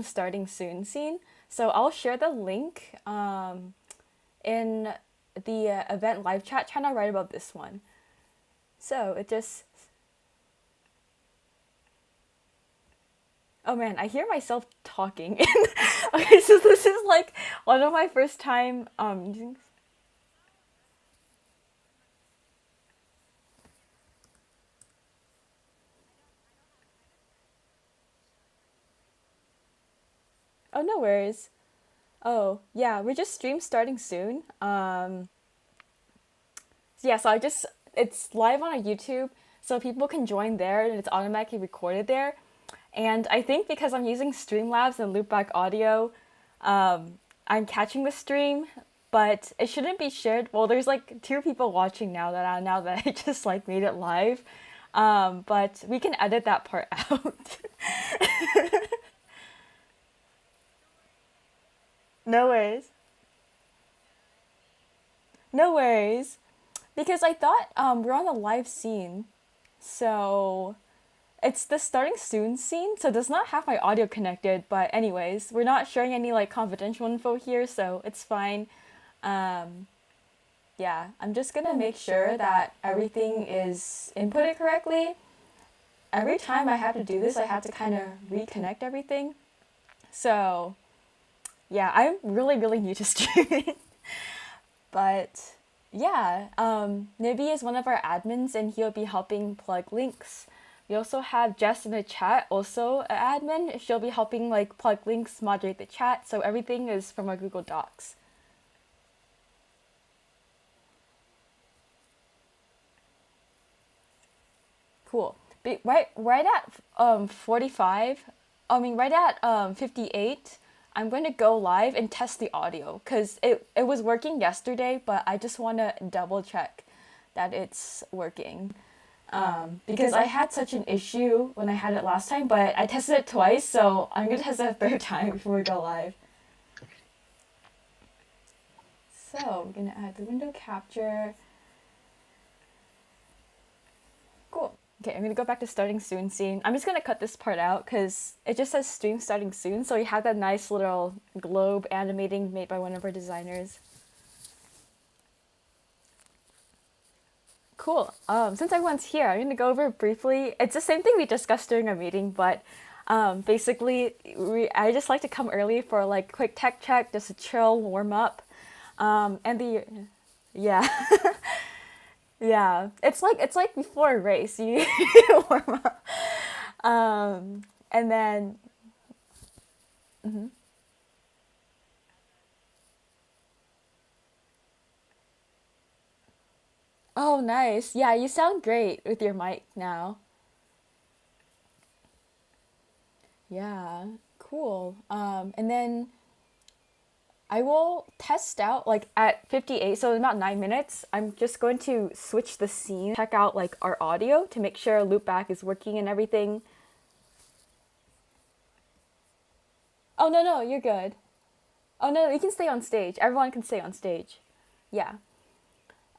starting soon scene. So I'll share the link in the event live chat channel right above this one. So it just... Oh man, I hear myself talking. Okay, so this is like one of my first time using... Oh, no worries. Oh, yeah, we're just stream starting soon. Yeah, so it's live on our YouTube, so people can join there and it's automatically recorded there. And I think because I'm using Streamlabs and loopback audio, I'm catching the stream, but it shouldn't be shared. Well, there's like 2 people watching now that I just like made it live. But we can edit that part out. No worries. No worries. Because I thought we're on a live scene, so it's the starting soon scene, so it does not have my audio connected. But anyways, we're not sharing any like confidential info here, so it's fine. Um, yeah, I'm just gonna make sure that everything is inputted correctly. Every time I have to do this, I have to kind of reconnect everything. So yeah, I'm really new to streaming. But yeah, Nibby is one of our admins and he'll be helping plug links. We also have Jess in the chat, also an admin. She'll be helping like plug links, moderate the chat, so everything is from our Google Docs. Cool. But right at 45, right at 58, I'm going to go live and test the audio because it was working yesterday, but I just want to double check that it's working. Because I had such an issue when I had it last time, but I tested it twice, so I'm going to test it a third time before we go live. So we're going to add the window capture. Cool. Okay, I'm gonna go back to starting soon scene. I'm just gonna cut this part out because it just says stream starting soon, so we have that nice little globe animating made by one of our designers. Cool. Since everyone's here, I'm gonna go over briefly. It's the same thing we discussed during our meeting, but basically, I just like to come early for like quick tech check, just a chill warm up, and the yeah. Yeah, it's like before a race, you need to warm up. And then, mhm. Oh, nice. Yeah, you sound great with your mic now. Yeah, cool. And then I will test out like at 58, so in about 9 minutes, I'm just going to switch the scene, check out like our audio to make sure loopback is working and everything. Oh, no, you're good. Oh, no, you can stay on stage. Everyone can stay on stage. Yeah.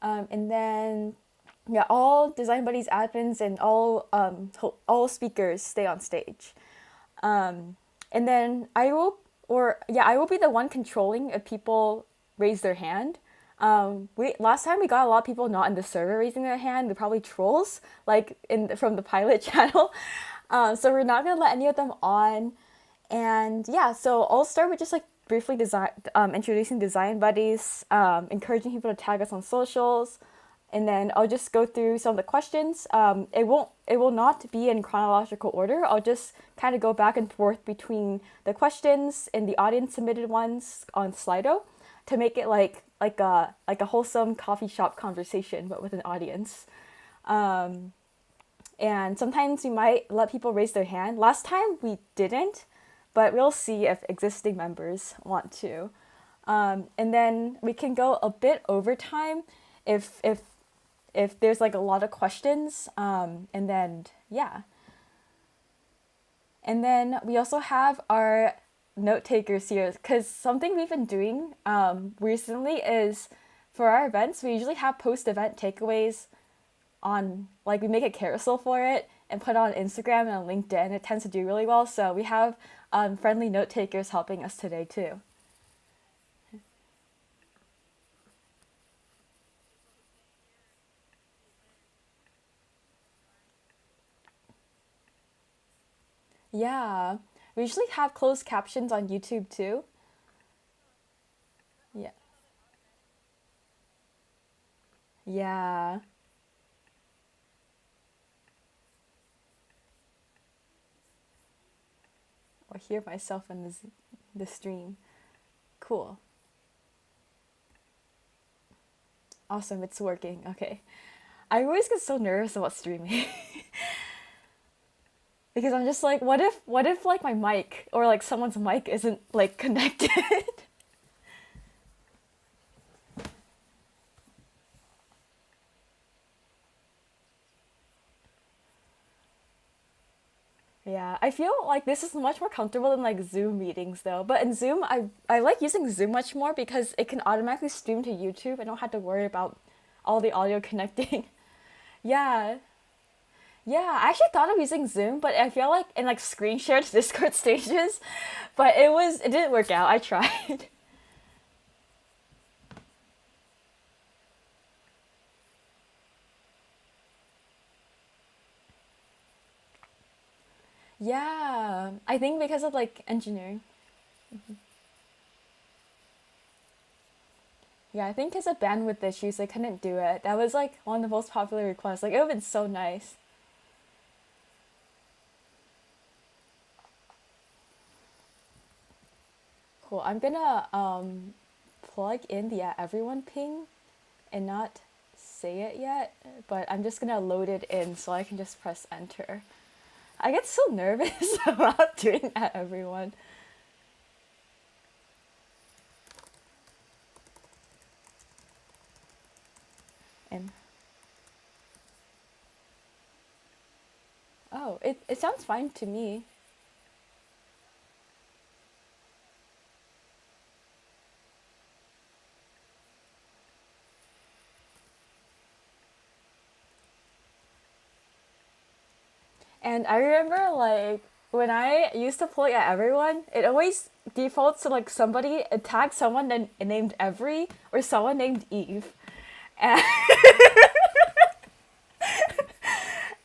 And then, yeah, all Design Buddies admins and all speakers stay on stage. And then I will be the one controlling if people raise their hand. Last time we got a lot of people not in the server raising their hand. They're probably trolls, like from the pilot channel. So we're not gonna let any of them on. And yeah, so I'll start with just like briefly introducing Design Buddies, encouraging people to tag us on socials, and then I'll just go through some of the questions. It will not be in chronological order. I'll just kind of go back and forth between the questions and the audience submitted ones on Slido to make it like a wholesome coffee shop conversation, but with an audience. And sometimes we might let people raise their hand. Last time we didn't, but we'll see if existing members want to. And then we can go a bit over time if there's like a lot of questions. And then, yeah. And then we also have our note takers here because something we've been doing recently is for our events, we usually have post-event takeaways on, we make a carousel for it and put it on Instagram and on LinkedIn. It tends to do really well. So we have friendly note takers helping us today too. Yeah, we usually have closed captions on YouTube too. Yeah, yeah. Or hear myself in the stream. Cool. Awesome, it's working. Okay. I always get so nervous about streaming because I'm just like, what if like my mic or like someone's mic isn't like connected? Yeah, I feel like this is much more comfortable than like Zoom meetings though. But in Zoom, I like using Zoom much more because it can automatically stream to YouTube. I don't have to worry about all the audio connecting. Yeah. Yeah, I actually thought of using Zoom, but I feel like in like screen shared Discord stages, but it didn't work out. I tried. Yeah, I think because of like engineering. Yeah, I think because of bandwidth issues, they couldn't do it. That was like one of the most popular requests. Like it would have been so nice. Cool. I'm gonna plug in the everyone ping and not say it yet, but I'm just gonna load it in so I can just press enter. I get so nervous about doing that, everyone. And oh, it sounds fine to me. And I remember like when I used to play at everyone, it always defaults to like somebody attack someone named Every or someone named Eve. And,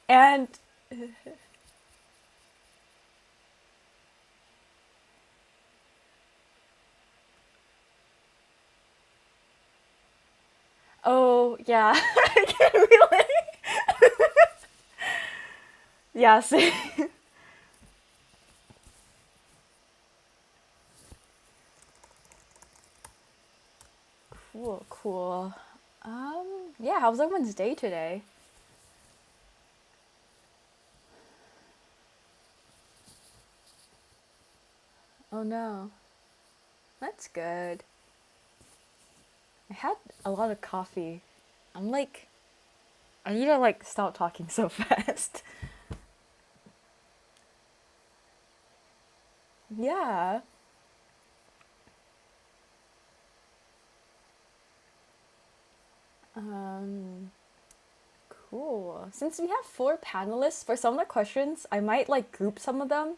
and oh yeah, I can relate. Yeah, same. Cool, cool. Yeah, how's everyone's day today? Oh no, that's good. I had a lot of coffee. I'm like, I need to like stop talking so fast. Yeah. Um, cool. Since we have four panelists, for some of the questions, I might like group some of them.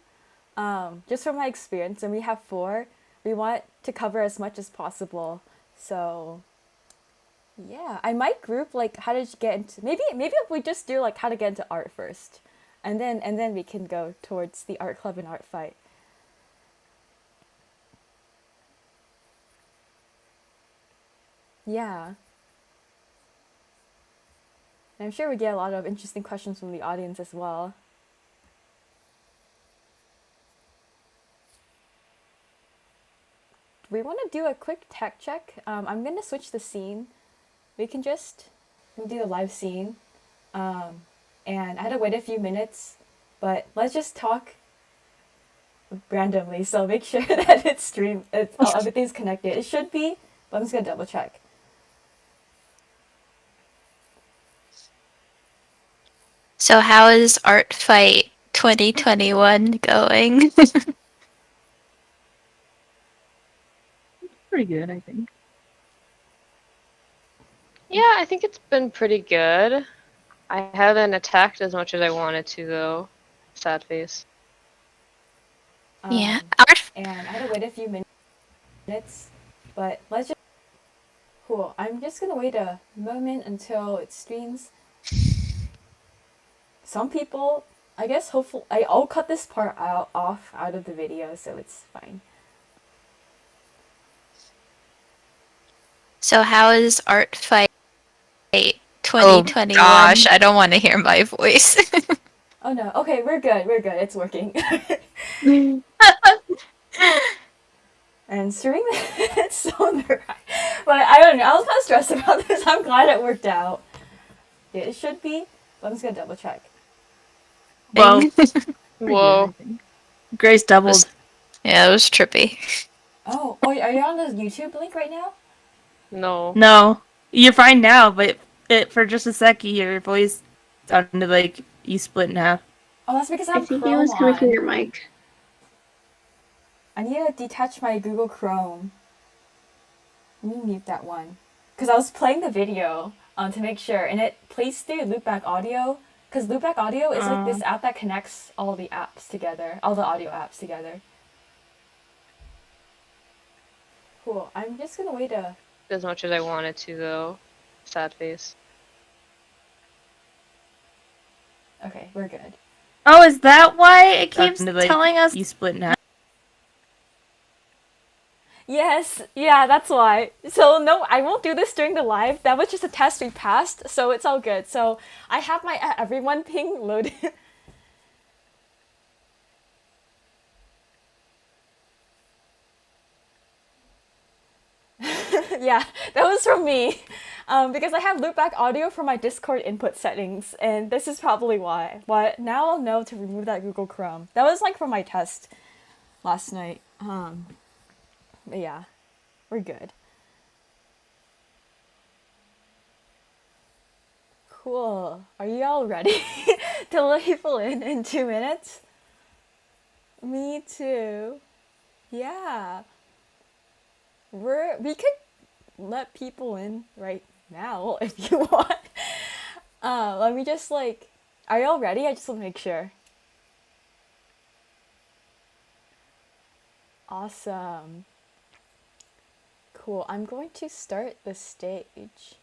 Just from my experience, and we have four, we want to cover as much as possible. So yeah, I might group like how did you get into maybe if we just do like how to get into art first, and then we can go towards the art club and art fight. Yeah, and I'm sure we get a lot of interesting questions from the audience as well. We want to do a quick tech check. I'm gonna switch the scene. We can just do a live scene. And I had to wait a few minutes, but let's just talk randomly. So make sure that it's streamed. Everything's connected. It should be, but I'm just gonna double check. So how is Art Fight 2021 going? Pretty good, I think. Yeah, I think it's been pretty good. I haven't attacked as much as I wanted to, though. Sad face. Yeah. Um, Art. and I had to wait a few minutes, but let's just. Cool. I'm just gonna wait a moment until it streams. Some people, I guess, hopefully, I'll cut this part out of the video, so it's fine. So how is Art Fight Oh 2021? gosh, I don't want to hear my voice. Oh no. Okay, we're good. We're good. It's working. And streaming, it's so nerve. But I don't know. I was kind of stressed about this. I'm glad it worked out. Yeah, it should be. But I'm just gonna double check. Well, Whoa. Grace doubled. Yeah, it was trippy. Oh, are you on the YouTube link right now? No. No, you're fine now, but for just a sec, your voice sounded like you split in half. Oh, that's because I I have think it Chrome was coming from on. your mic. I need to detach my Google Chrome. Let me mute that one. Because I was playing the video to make sure, and it plays through Loopback Audio. Because Loopback Audio is like this app that connects all the apps together, all the audio apps together. Cool. I'm just gonna wait a. As much as I wanted to, though. Sad face. Okay, we're good. Oh, is that why it keeps telling us you split in half? Yes, yeah, that's why. So no, I won't do this during the live. That was just a test we passed, so it's all good. So I have my everyone ping loaded. Yeah, that was from me. Because I have loopback audio for my Discord input settings, and this is probably why. But now I'll know to remove that Google Chrome. That was like for my test last night. But yeah, we're good. Cool. Are you all ready to let people in 2 minutes? Me too. Yeah. We could let people in right now if you want. Let me just like, are y'all ready? I just want to make sure. Awesome. Cool. I'm going to start the stage.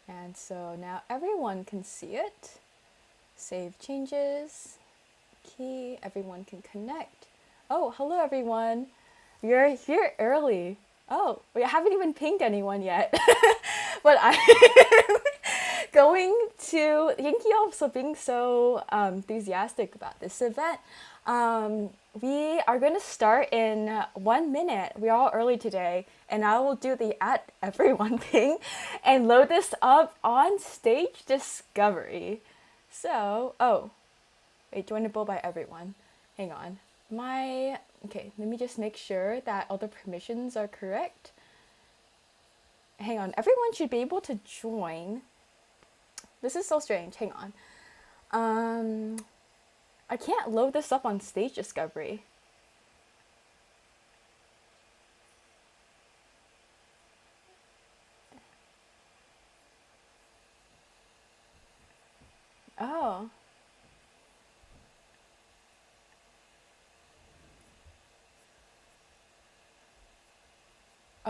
And so now everyone can see it. Save changes. Key. Everyone can connect. Oh, hello everyone. You're here early. Oh, we haven't even pinged anyone yet. But I'm going to thank you all for being so enthusiastic about this event. We are going to start in 1 minute. We're all early today, and I will do the at everyone thing and load this up on stage discovery. So, oh, wait, joinable by everyone. Hang on. Okay, let me just make sure that all the permissions are correct. Hang on, everyone should be able to join. This is so strange, hang on. I can't load this up on stage discovery. Oh.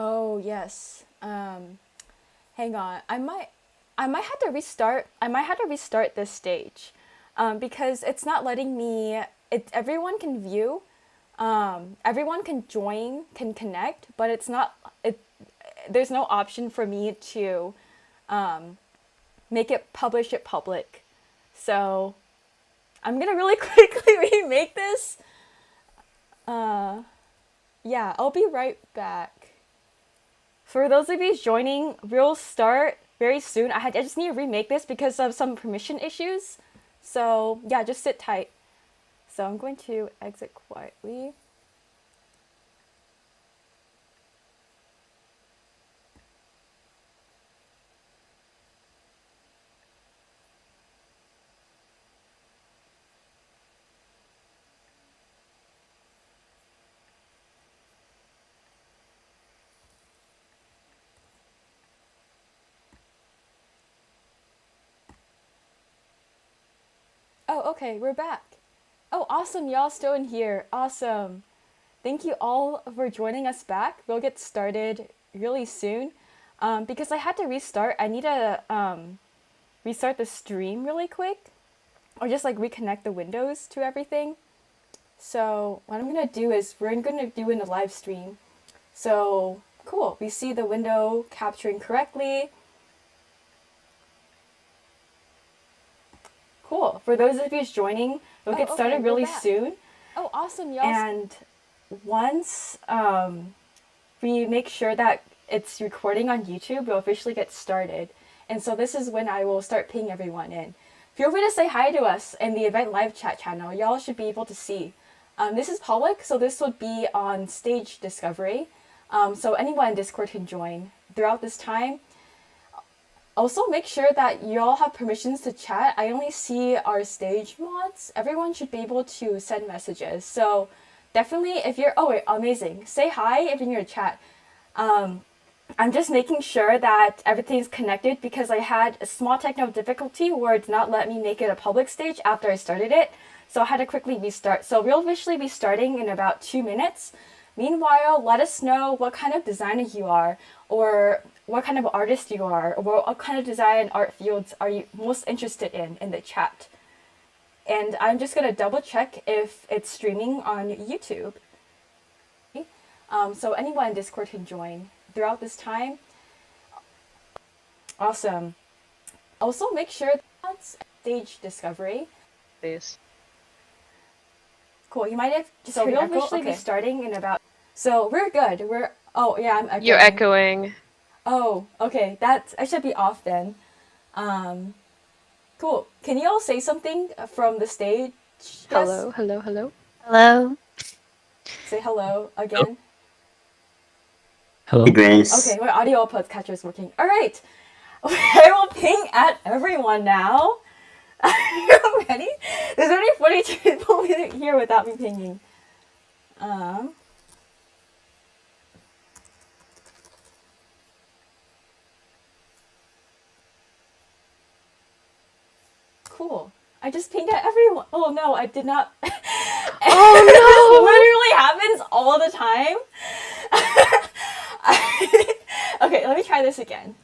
Oh, yes. Hang on. I might have to restart. I might have to restart this stage. Because it's not letting me everyone can view. Everyone can join, can connect, but it's not there's no option for me to publish it public. So I'm gonna really quickly remake this. Yeah, I'll be right back. For those of you joining, we'll start very soon. I just need to remake this because of some permission issues. So yeah, just sit tight. So I'm going to exit quietly. Oh, okay, we're back. Oh, awesome. Y'all still in here. Awesome. Thank you all for joining us back. We'll get started really soon. Because I had to restart, I need to restart the stream really quick. Or just like reconnect the windows to everything. So what I'm going to do is we're going to do in a live stream. So cool. We see the window capturing correctly. Cool. For those of you joining, we'll get started really soon. Oh, awesome, y'all. And once we make sure that it's recording on YouTube, we'll officially get started. And so this is when I will start pinging everyone in. Feel free to say hi to us in the event live chat channel. Y'all should be able to see. This is public, so this would be on stage discovery. So anyone in Discord can join throughout this time. Also, make sure that you all have permissions to chat. I only see our stage mods. Everyone should be able to send messages. So definitely, if you're... Oh, wait, amazing. Say hi if you're in your chat. I'm just making sure that everything's connected because I had a small technical difficulty where it did not let me make it a public stage after I started it. So I had to quickly restart. So we'll officially be starting in about 2 minutes. Meanwhile, let us know what kind of designer you are, or what kind of artist you are, or what kind of design and art fields are you most interested in the chat. And I'm just gonna double check if it's streaming on YouTube. So anyone in Discord can join throughout this time. Awesome. Also make sure that's stage discovery. Please. Cool, you might have just we'll officially be starting in about... So we're good. Oh yeah, I'm echoing. You're echoing. Oh, okay. I should be off then. Cool. Can you all say something from the stage? Hello, hello, hello. Hello. Say hello again. Hello. Hey, Grace. Okay, my audio output catcher is working. All right. I will ping at everyone now. Are you ready? There's only 42 people here without me pinging. Cool. I just pinged at everyone. Oh no, I did not. Oh no! This literally happens all the time. Okay, let me try this again.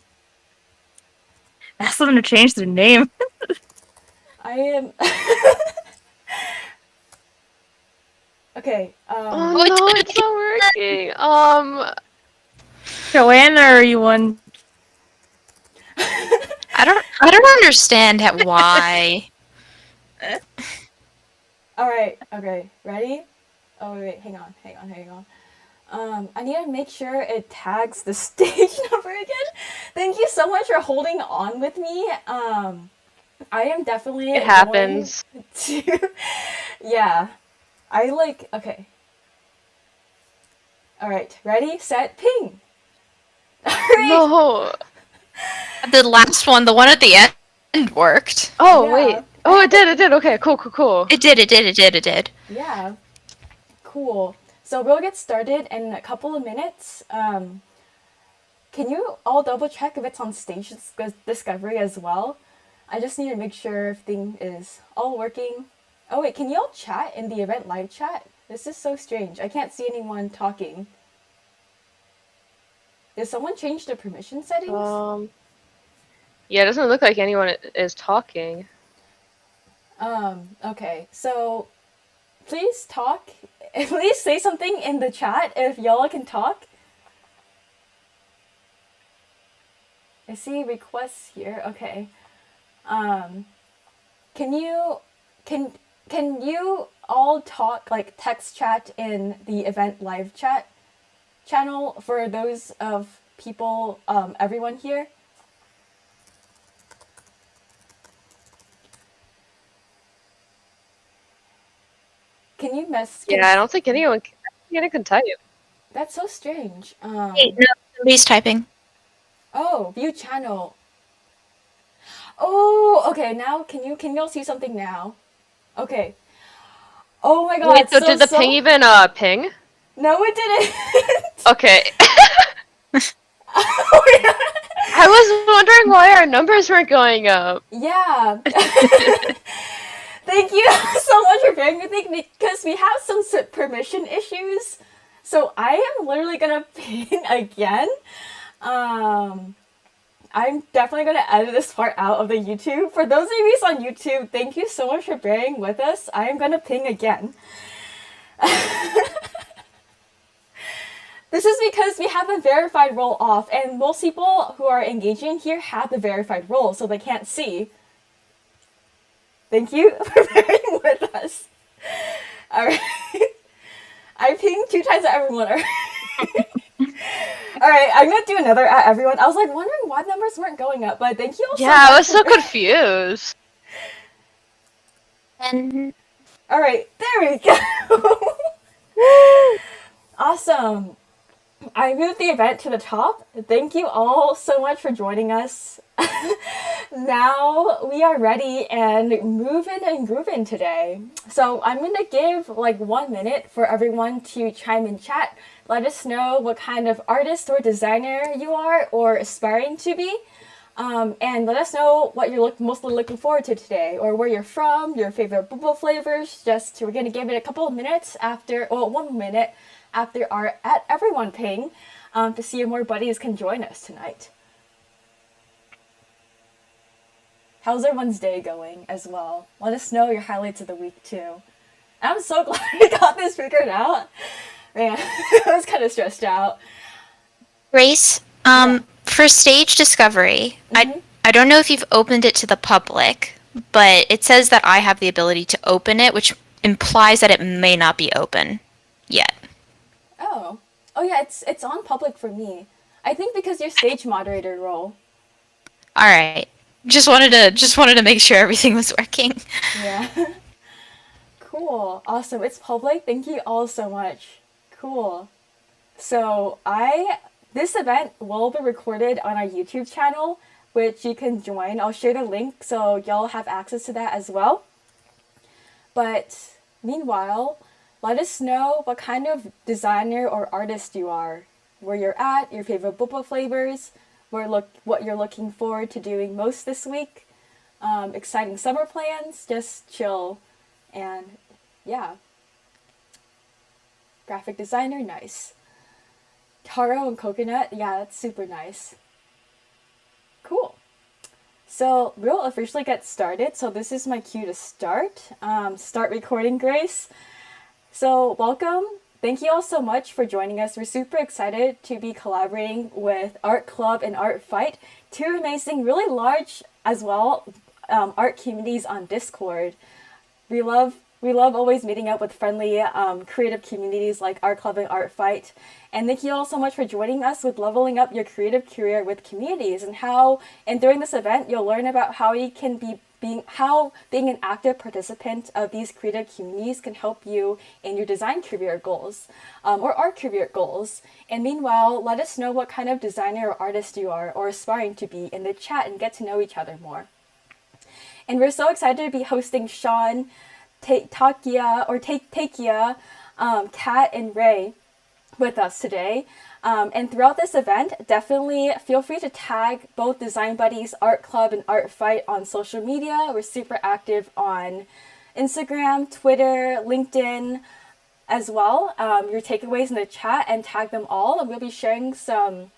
Ask them to change their name. I am... Okay, Oh no, it's not working. Joanna, are you one? I don't understand why. Alright, okay, ready? Oh wait, hang on. I need to make sure it tags the stage number again. Thank you so much for holding on with me. I am definitely... It happens. Yeah. Okay. Alright, ready, set, ping! Alright. No. The last one, the one at the end, worked. Oh, Yeah. wait. Oh, it did. Okay, cool. It did. Yeah. Cool. So we'll get started in a couple of minutes. Can you all double check if it's on stage discovery as well? I just need to make sure everything is all working. Oh wait, can you all chat in the event live chat? This is so strange. I can't see anyone talking. Did someone change the permission settings? Yeah, it doesn't look like anyone is talking. Okay. So please talk. Please say something in the chat if y'all can talk. I see requests here. Okay. Can you all talk, like text chat in the event live chat channel for those of people, everyone here? Can you Yeah, I don't think anyone can type. That's so strange. Wait, no, somebody's typing. Oh, view channel. Oh, okay. Now can you all see something now? Okay. Oh my god. Wait, so did the ping even ping? No, it didn't. Okay. I was wondering why our numbers weren't going up. Yeah. Thank you so much for bearing with me because we have some permission issues. So I am literally gonna ping again. I'm definitely gonna edit this part out of the YouTube. For those of you on YouTube, thank you so much for bearing with us. I am gonna ping again. This is because we have a verified role off, and most people who are engaging here have the verified role, so they can't see. Thank you for bearing with us. Alright. I pinged 2 times at everyone. Alright, I'm gonna do another at everyone. I was like wondering why numbers weren't going up, but thank you all so much. Yeah, I was so confused. And Alright, there we go. Awesome. I moved the event to the top. Thank you all so much for joining us. Now we are ready and moving and grooving today. So I'm going to give like 1 minute for everyone to chime in chat. Let us know what kind of artist or designer you are or aspiring to be. And let us know what you're mostly looking forward to today, or where you're from, your favorite bubble flavors. We're going to give it a couple of minutes after, 1 minute after our at everyone ping to see if more buddies can join us tonight. How's everyone's day going as well? Let us know your highlights of the week too. I'm so glad we got this figured out. Man, I was kind of stressed out. Grace, for stage discovery, I don't know if you've opened it to the public, but it says that I have the ability to open it, which implies that it may not be open yet. Oh yeah, it's on public for me. I think because your stage moderator role. All right. Just wanted to make sure everything was working. Yeah. Cool. Awesome. It's public. Thank you all so much. Cool. So this event will be recorded on our YouTube channel, which you can join. I'll share the link so y'all have access to that as well. But meanwhile, let us know what kind of designer or artist you are, where you're at, your favorite boba flavors, what you're looking forward to doing most this week, exciting summer plans, just chill, and yeah. Graphic designer, nice. Taro and coconut, yeah, that's super nice. Cool. So we'll officially get started. So this is my cue to start. Start recording, Grace. So welcome. Thank you all so much for joining us. We're super excited to be collaborating with Art Club and Art Fight, 2 amazing, really large as well, art communities on Discord. We love always meeting up with friendly, creative communities like Art Club and Art Fight. And thank you all so much for joining us with leveling up your creative career with communities, and during this event, you'll learn about how you can how being an active participant of these creative communities can help you in your design career goals, or art career goals. And meanwhile, let us know what kind of designer or artist you are or aspiring to be in the chat and get to know each other more. And we're so excited to be hosting Shaun, Takaia, Kat, and Rae with us today. And throughout this event, definitely feel free to tag both Design Buddies, Art Club, and Art Fight on social media. We're super active on Instagram, Twitter, LinkedIn as well. Your takeaways in the chat, and tag them all. And we'll be sharing some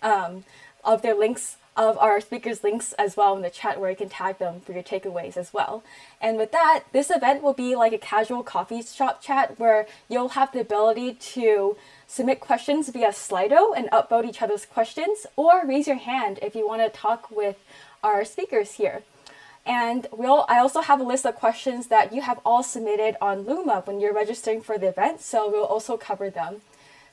of their links, of our speakers' links as well in the chat, where you can tag them for your takeaways as well. And with that, this event will be like a casual coffee shop chat where you'll have the ability to submit questions via Slido and upvote each other's questions, or raise your hand if you want to talk with our speakers here. And I also have a list of questions that you have all submitted on Luma when you're registering for the event, so we'll also cover them.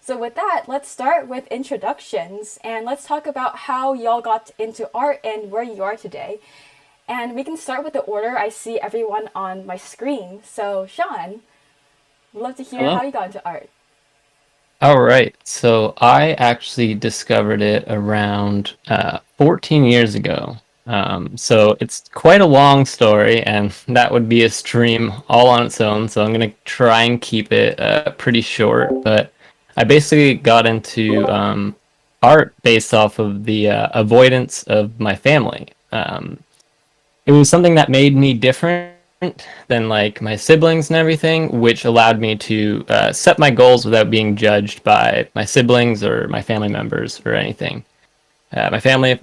So with that, let's start with introductions, and let's talk about how y'all got into art and where you are today. And we can start with the order I see everyone on my screen. So Shaun, we'd love to hear how you got into art. All right. So I actually discovered it around 14 years ago. So it's quite a long story, and that would be a stream all on its own. So I'm going to try and keep it pretty short. But I basically got into art based off of the avoidance of my family. It was something that made me different than like my siblings and everything, which allowed me to set my goals without being judged by my siblings or my family members or anything. My family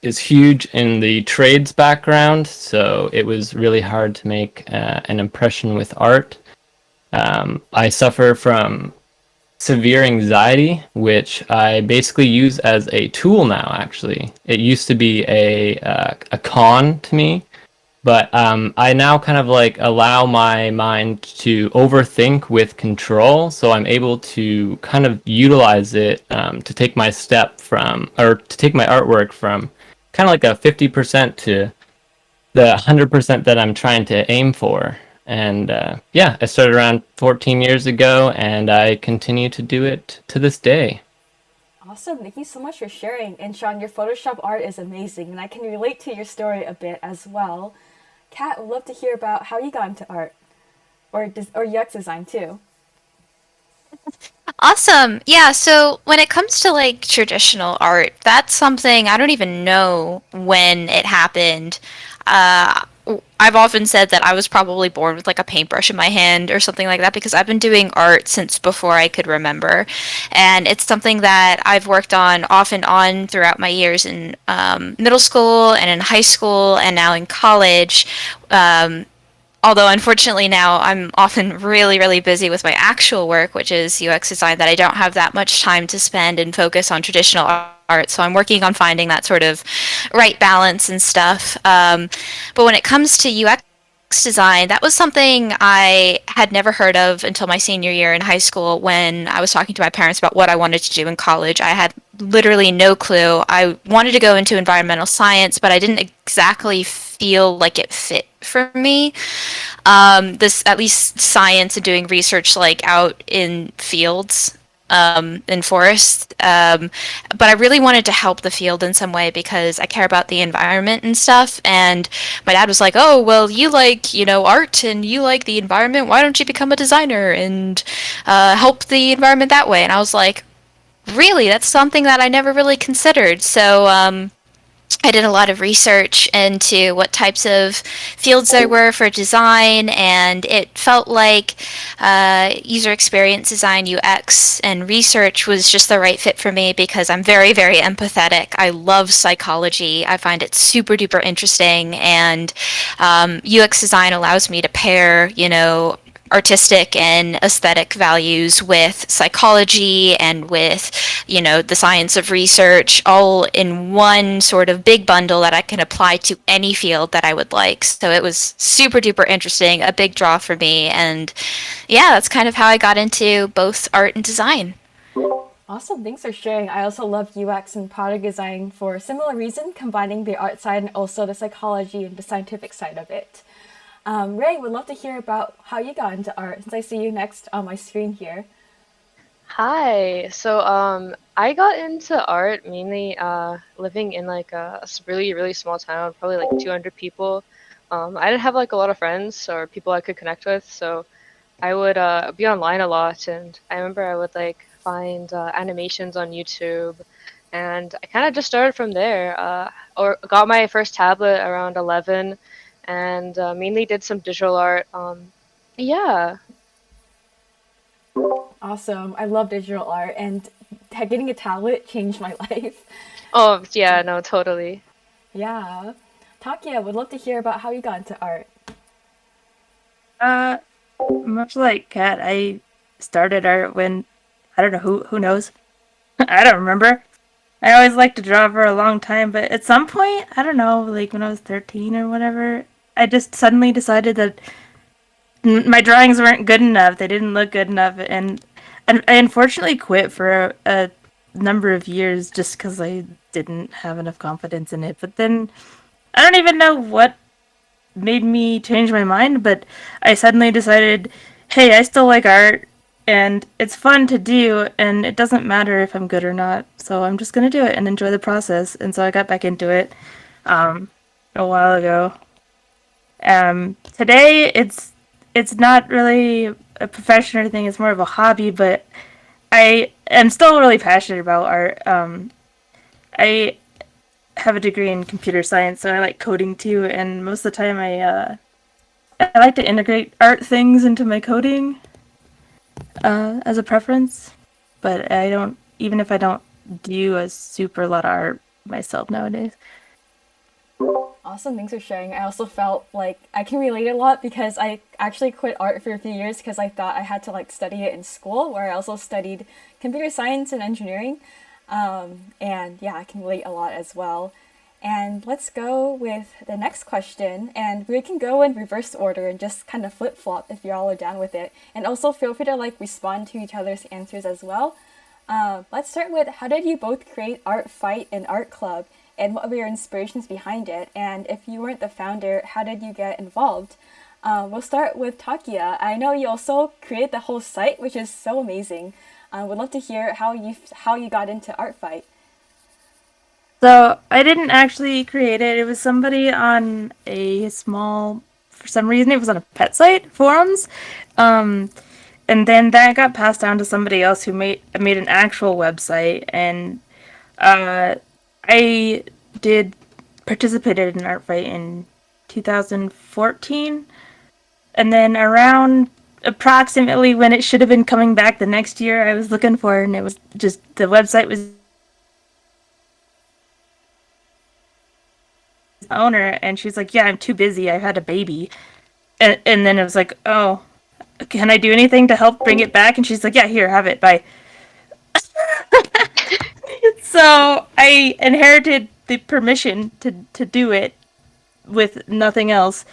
is huge in the trades background, so it was really hard to make an impression with art. I suffer from severe anxiety, which I basically use as a tool now. Actually, it used to be a con to me, but I now kind of like allow my mind to overthink with control, so I'm able to kind of utilize it to take my step from, or to take my artwork from kind of like a 50% to the 100% that I'm trying to aim for. And yeah, I started around 14 years ago, and I continue to do it to this day. Awesome. Thank you so much for sharing. And Shaun, your Photoshop art is amazing, and I can relate to your story a bit as well. Kat, would love to hear about how you got into art or UX design too. Awesome. Yeah, so when it comes to like traditional art, that's something I don't even know when it happened. Uh, I've often said that I was probably born with like a paintbrush in my hand or something like that because I've been doing art since before I could remember. And it's something that I've worked on off and on throughout my years in middle school and in high school and now in college. Um, Although unfortunately now I'm often really, really busy with my actual work, which is UX design, that I don't have that much time to spend and focus on traditional art. So I'm working on finding that sort of right balance and stuff. But when it comes to UX design, that was something I had never heard of until my senior year in high school when I was talking to my parents about what I wanted to do in college. I had literally no clue. I wanted to go into environmental science, but I didn't exactly feel like it fit for me. This at least science and doing research like out in fields, in forests. But I really wanted to help the field in some way because I care about the environment and stuff. And my dad was like, "Oh, well, you like, art and you like the environment. Why don't you become a designer and help the environment that way?" And I was like, "Really? That's something that I never really considered." So I did a lot of research into what types of fields there were for design, and it felt like user experience design, UX, and research was just the right fit for me because I'm very, very empathetic. I love psychology. I find it super duper interesting, and UX design allows me to pair, artistic and aesthetic values with psychology and with, the science of research all in one sort of big bundle that I can apply to any field that I would like. So it was super duper interesting, a big draw for me. And yeah, that's kind of how I got into both art and design. Awesome, thanks for sharing. I also love UX and product design for a similar reason, combining the art side and also the psychology and the scientific side of it. Rae, would love to hear about how you got into art since I see you next on my screen here. Hi. So I got into art mainly living in like a really really small town, probably like 200 people. I didn't have like a lot of friends or people I could connect with, so I would be online a lot, and I remember I would like find animations on YouTube, and I kind of just started from there. Or got my first tablet around 11, and mainly did some digital art. Yeah. Awesome, I love digital art, and getting a tablet changed my life. Oh yeah, no, totally. Yeah. Takia, would love to hear about how you got into art. Uh, Much like Kat, I started art when I don't know who knows. I don't remember. I always liked to draw for a long time, but at some point, I don't know, like when I was 13 or whatever, I just suddenly decided that my drawings weren't good enough. They didn't look good enough, and I unfortunately quit for a number of years just because I didn't have enough confidence in it. But then I don't even know what made me change my mind, but I suddenly decided, hey, I still like art and it's fun to do and it doesn't matter if I'm good or not. So I'm just gonna do it and enjoy the process. And so I got back into it a while ago. Today it's not really a profession or anything, it's more of a hobby, but I am still really passionate about art. I have a degree in computer science, so I like coding too, and most of the time I like to integrate art things into my coding as a preference, but I don't, even if I don't do a super lot of art myself nowadays. Awesome, thanks for sharing. I also felt like I can relate a lot because I actually quit art for a few years because I thought I had to like study it in school, where I also studied computer science and engineering. And yeah, I can relate a lot as well. And let's go with the next question. And we can go in reverse order and just kind of flip flop if y'all are down with it. And also feel free to like respond to each other's answers as well. Let's start with how did you both create Art Fight and Art Club? And what were your inspirations behind it? And if you weren't the founder, how did you get involved? We'll start with Takaia. I know you also created the whole site, which is so amazing. Would love to hear how you got into Art Fight. So I didn't actually create it. It was somebody on a small, for some reason, it was on a pet site forums. And then that got passed down to somebody else who made an actual website, and I did participated in Art Fight in 2014, and then around approximately when it should have been coming back the next year, I was looking for it, and it was just the website was owner, and she's like, "Yeah, I'm too busy. I had a baby," and then it was like, "Oh, can I do anything to help bring it back?" And she's like, "Yeah, here, have it. Bye." So I inherited the permission to do it with nothing else.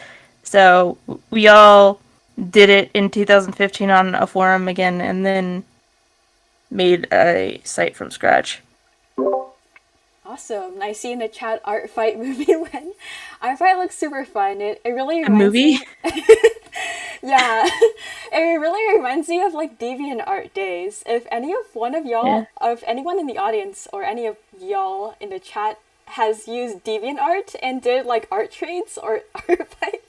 So we all did it in 2015 on a forum again, and then made a site from scratch. Awesome. I see in the chat Art Fight movie when Art Fight looks super fun. It really A reminds movie? me. Yeah. It really reminds me of like Deviant Art days. If any of one of y'all, Yeah. or if anyone in the audience or any of y'all in the chat has used DeviantArt and did like art trades or art fight,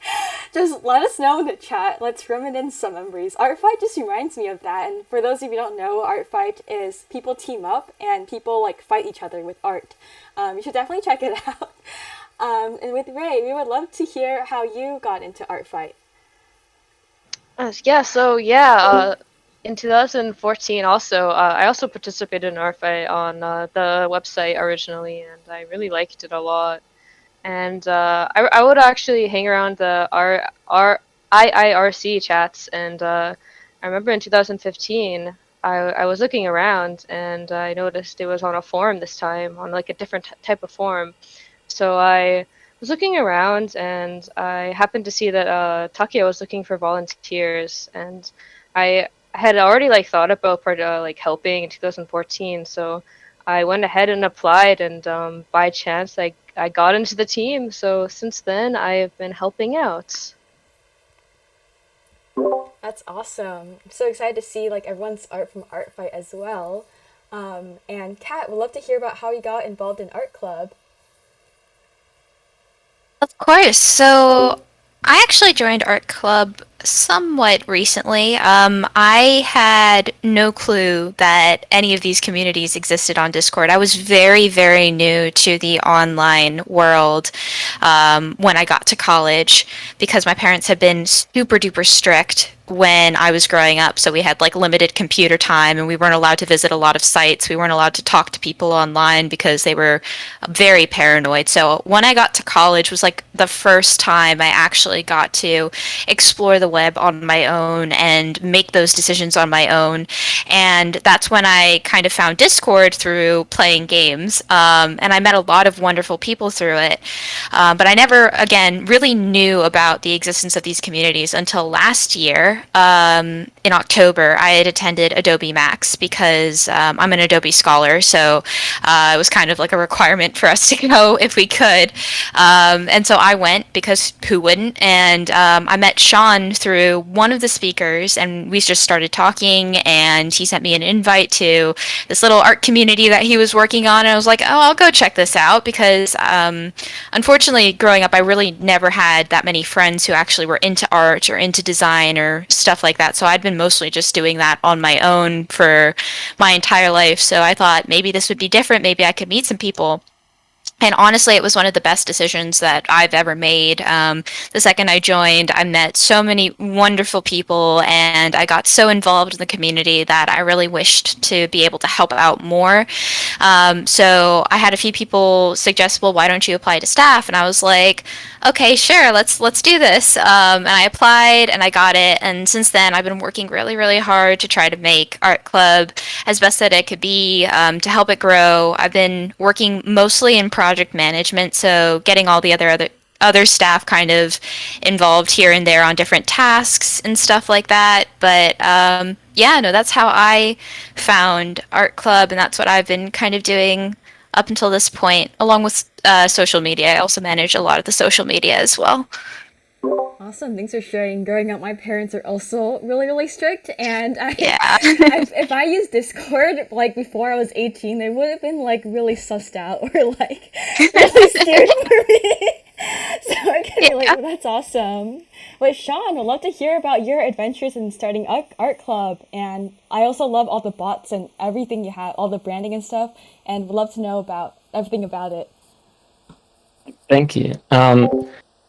just let us know in the chat. Let's reminisce some memories. Art fight just reminds me of that. And for those of you who don't know, art fight is people team up and people like fight each other with art. You should definitely check it out. And with Rae, we would love to hear how you got into art fight. In 2014 also, I also participated in art fight on the website originally, and I really liked it a lot. And I would actually hang around the IIRC chats, and I remember in 2015, I was looking around, and I noticed it was on a forum this time, on like a different type of forum. So I was looking around, and I happened to see that Takaia was looking for volunteers, and I had already like thought about like helping in 2014. So I went ahead and applied, and by chance I got into the team. So since then I've been helping out. That's awesome. I'm so excited to see like everyone's art from Art Fight as well. And Kat, we'd love to hear about how you got involved in Art Club. Of course. So I actually joined Art Club somewhat recently. I had no clue that any of these communities existed on Discord. I was very, very new to the online world when I got to college because my parents had been super duper strict when I was growing up. So we had like limited computer time and we weren't allowed to visit a lot of sites. We weren't allowed to talk to people online because they were very paranoid. So when I got to college was like the first time I actually got to explore the web on my own and make those decisions on my own. And that's when I kind of found Discord through playing games. And I met a lot of wonderful people through it. But I never, again, really knew about the existence of these communities until last year. In October, I had attended Adobe Max because I'm an Adobe scholar, so it was kind of like a requirement for us to go if we could. And so I went because who wouldn't? And I met Shaun through one of the speakers, and we just started talking, and he sent me an invite to this little art community that he was working on, and I was like, oh, I'll go check this out because unfortunately, growing up, I really never had that many friends who actually were into art or into design or stuff like that. So I'd been mostly just doing that on my own for my entire life. So I thought maybe this would be different. Maybe I could meet some people. And honestly, it was one of the best decisions that I've ever made. The second I joined, I met so many wonderful people, and I got so involved in the community that I really wished to be able to help out more. So I had a few people suggest, well, why don't you apply to staff? And I was like, okay, sure, let's do this. And I applied and I got it. And since then, I've been working really, really hard to try to make Art Club as best that it could be, to help it grow. I've been working mostly in project management, so getting all the other staff kind of involved here and there on different tasks and stuff like that. But yeah, no, that's how I found Art Club, and that's what I've been kind of doing up until this point, along with social media. I also manage a lot of the social media as well. Awesome, thanks for sharing. Growing up, my parents are also really, really strict, and Yeah. if I used Discord like before I was 18, they would have been like really sussed out or like really scared for me. So I can relate. Yeah. That's awesome. Wait, Shaun, I'd love to hear about your adventures in starting art club, and I also love all the bots and everything you have, all the branding and stuff, and would love to know about everything about it. Thank you.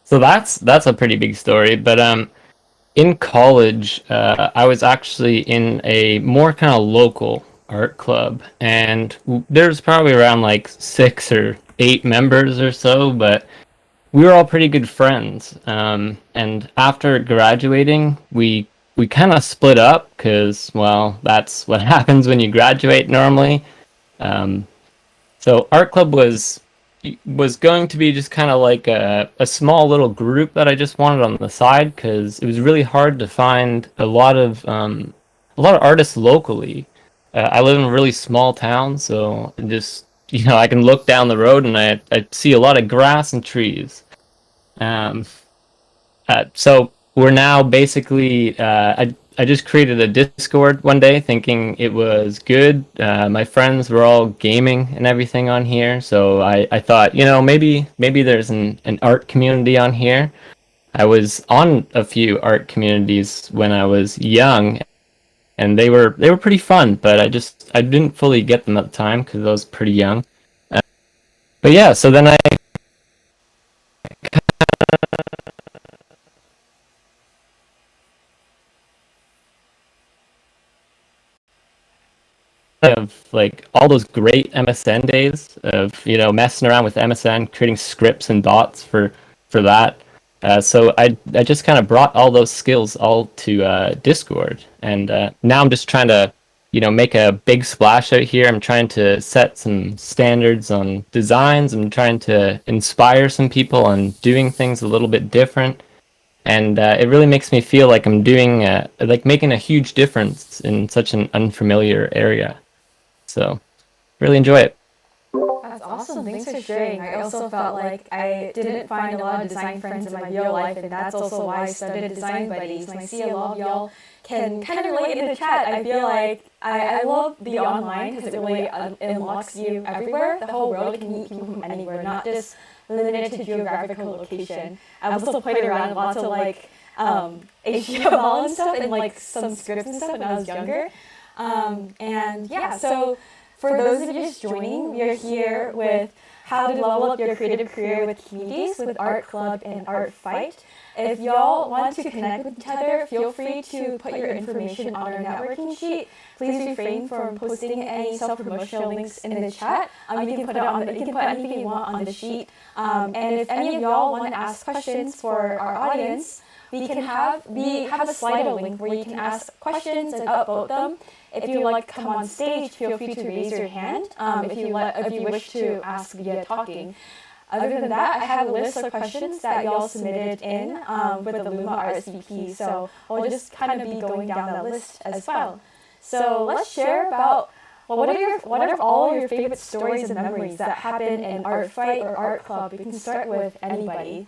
So that's a pretty big story, but in college, I was actually in a more kind of local art club, and there's probably around like 6 or 8 members or so, but we were all pretty good friends. And after graduating, we kind of split up because, well, that's what happens when you graduate normally. Um, so art club was going to be just kind of like a small little group that I just wanted on the side because it was really hard to find a lot of artists locally. I live in a really small town, so just I can look down the road and I see a lot of grass and trees. Um, so we're now basically I just created a Discord one day thinking it was good. My friends were all gaming and everything on here, so I thought maybe there's an art community on here. I was on a few art communities when I was young, and they were pretty fun, but I didn't fully get them at the time because I was pretty young. But yeah, so then I of like all those great MSN days of messing around with MSN, creating scripts and dots for that. So I just kind of brought all those skills all to Discord, and now I'm just trying to make a big splash out here. I'm trying to set some standards on designs. I'm trying to inspire some people on doing things a little bit different. And it really makes me feel like I'm doing like making a huge difference in such an unfamiliar area. So, really enjoy it. That's awesome. Thanks for sharing. I also felt like I didn't find a lot of design friends in my real life, and that's also why I started Design Buddies. And I see a lot of y'all can kind of relate in the chat. I feel like I love the online because it really unlocks you everywhere. The whole world can meet people from anywhere, not just limited to geographical location. I've also played around lots of like HTML and stuff and like some scripts and stuff when I was younger. And yeah, so for those of you just joining, we are here with how to level up your creative career with communities with Art Club and Art Fight. If y'all want to connect with each other, feel free to put your information on our networking sheet. Please refrain from posting any self-promotional links in the chat. You can put anything you want on the sheet. And if any of y'all want to ask questions for our audience, we have a Slido link where you can ask questions and upvote them. If you like to come on stage, feel free to raise your hand if you wish to ask via talking. Other than that, I have a list of questions that y'all submitted in with the Luma RSVP, so I'll just kind of be going down that list as well. So let's share about what are all your favorite stories and memories that happen in Art Fight or Art Club. We can start with anybody.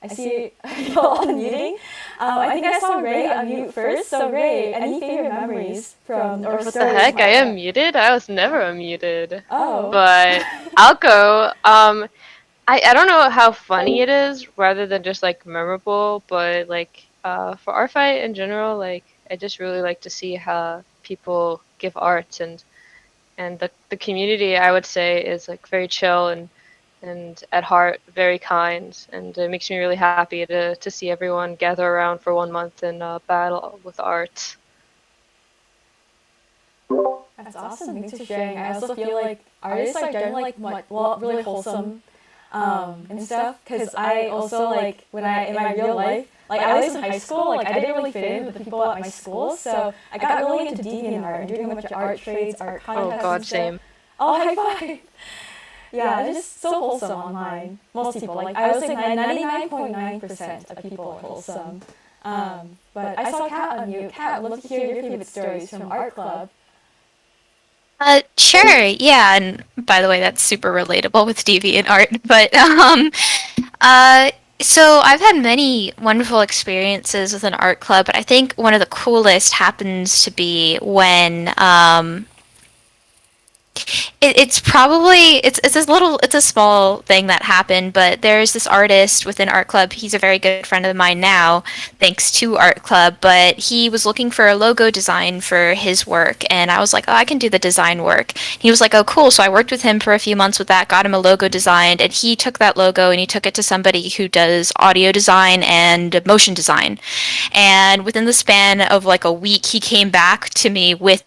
I see y'all unmuting. I think I saw Rae unmute first. So Rae, any favorite memories from or What the stories heck? I about am muted? I was never unmuted. Oh. But I'll go. I don't know how funny it is rather than just like memorable, but like for our fight in general, like I just really like to see how people give art, and the community, I would say, is like very chill and at heart very kind, and it makes me really happy to see everyone gather around for 1 month and battle with art. That's awesome. Thanks for sharing. I also feel like artists are generally like well, really wholesome and stuff. Because I also like when I in my real life, like at least in high school, like I didn't really fit in with the people at my school, so I got really into deviant art and doing a bunch of art trades, art contests. Oh God, and stuff. same. Oh, high five! Yeah, it's just so wholesome online. Most people, like I would say 99.9% of people are wholesome. But I saw Kat on mute. Kat, I'd love to hear your favorite stories from art club. Sure, yeah, and by the way, that's super relatable with DeviantArt. But so I've had many wonderful experiences with an art club, but I think one of the coolest happens to be when it's probably it's a small thing that happened, but there's this artist within art club. He's a very good friend of mine now, thanks to art club. But he was looking for a logo design for his work, and I was like, oh, I can do the design work. He was like, oh, cool. So I worked with him for a few months with that, got him a logo designed, and he took that logo and he took it to somebody who does audio design and motion design. And within the span of like a week, he came back to me with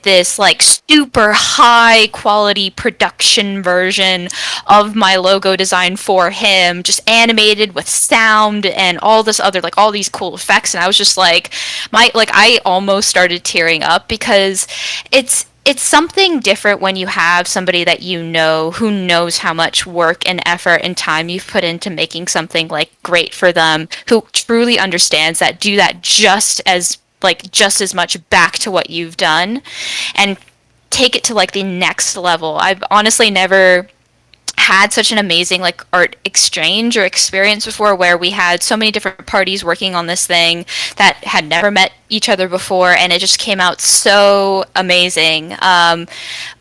this like super high quality production version of my logo design for him, just animated with sound and all this other like all these cool effects. And I was just like, I almost started tearing up, because it's something different when you have somebody that you know who knows how much work and effort and time you've put into making something like great for them, who truly understands that, do that just as much back to what you've done, and take it to like the next level. I've honestly never had such an amazing like art exchange or experience before, where we had so many different parties working on this thing that had never met each other before, and it just came out so amazing.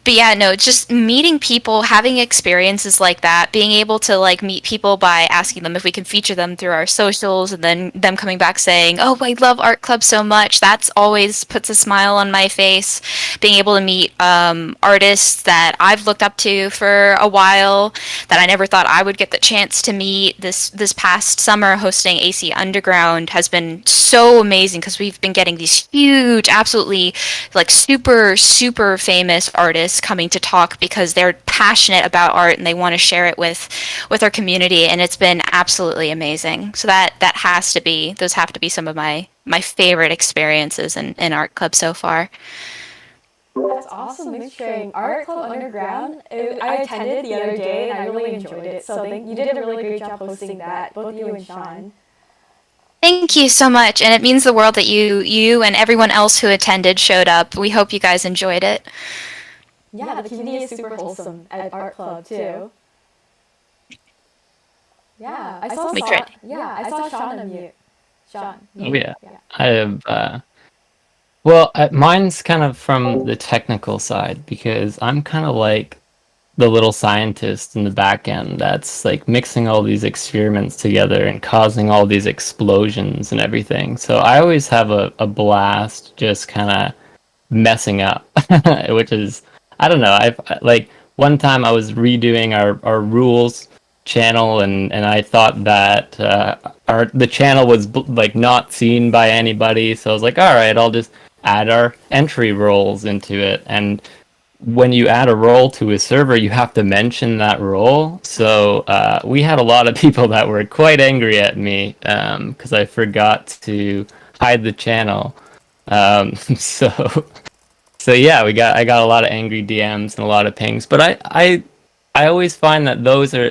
But yeah, no, just meeting people, having experiences like that, being able to like meet people by asking them if we can feature them through our socials, and then them coming back saying, oh, I love art club so much. That's always puts a smile on my face. Being able to meet artists that I've looked up to for a while, that I never thought I would get the chance to meet. This past summer, hosting AC Underground has been so amazing, because we've been getting these huge, absolutely like super famous artists coming to talk, because they're passionate about art and they want to share it with our community, and it's been absolutely amazing. So those have to be some of my favorite experiences in art club so far. That's awesome. Thanks for sharing. Art Club Underground, I attended the other day and I really enjoyed it. So you did a really great job hosting that, both you and Shaun. Thank you so much, and it means the world that you and everyone else who attended showed up. We hope you guys enjoyed it. Yeah, the community is super wholesome at Art Club too. Yeah, I saw We Shaun. tried. Yeah, I saw Shaun on mute. Shaun. Oh yeah, I have. Well, mine's kind of from the technical side, because I'm kind of like the little scientist in the back end that's like mixing all these experiments together and causing all these explosions and everything. So I always have a blast just kind of messing up, which is, I don't know. I've like one time I was redoing our rules channel, and I thought that the channel was like not seen by anybody, so I was like, all right, I'll just add our entry roles into it. And when you add a role to a server, you have to mention that role. So we had a lot of people that were quite angry at me because I forgot to hide the channel. So yeah, I got a lot of angry DMs and a lot of pings. But I always find that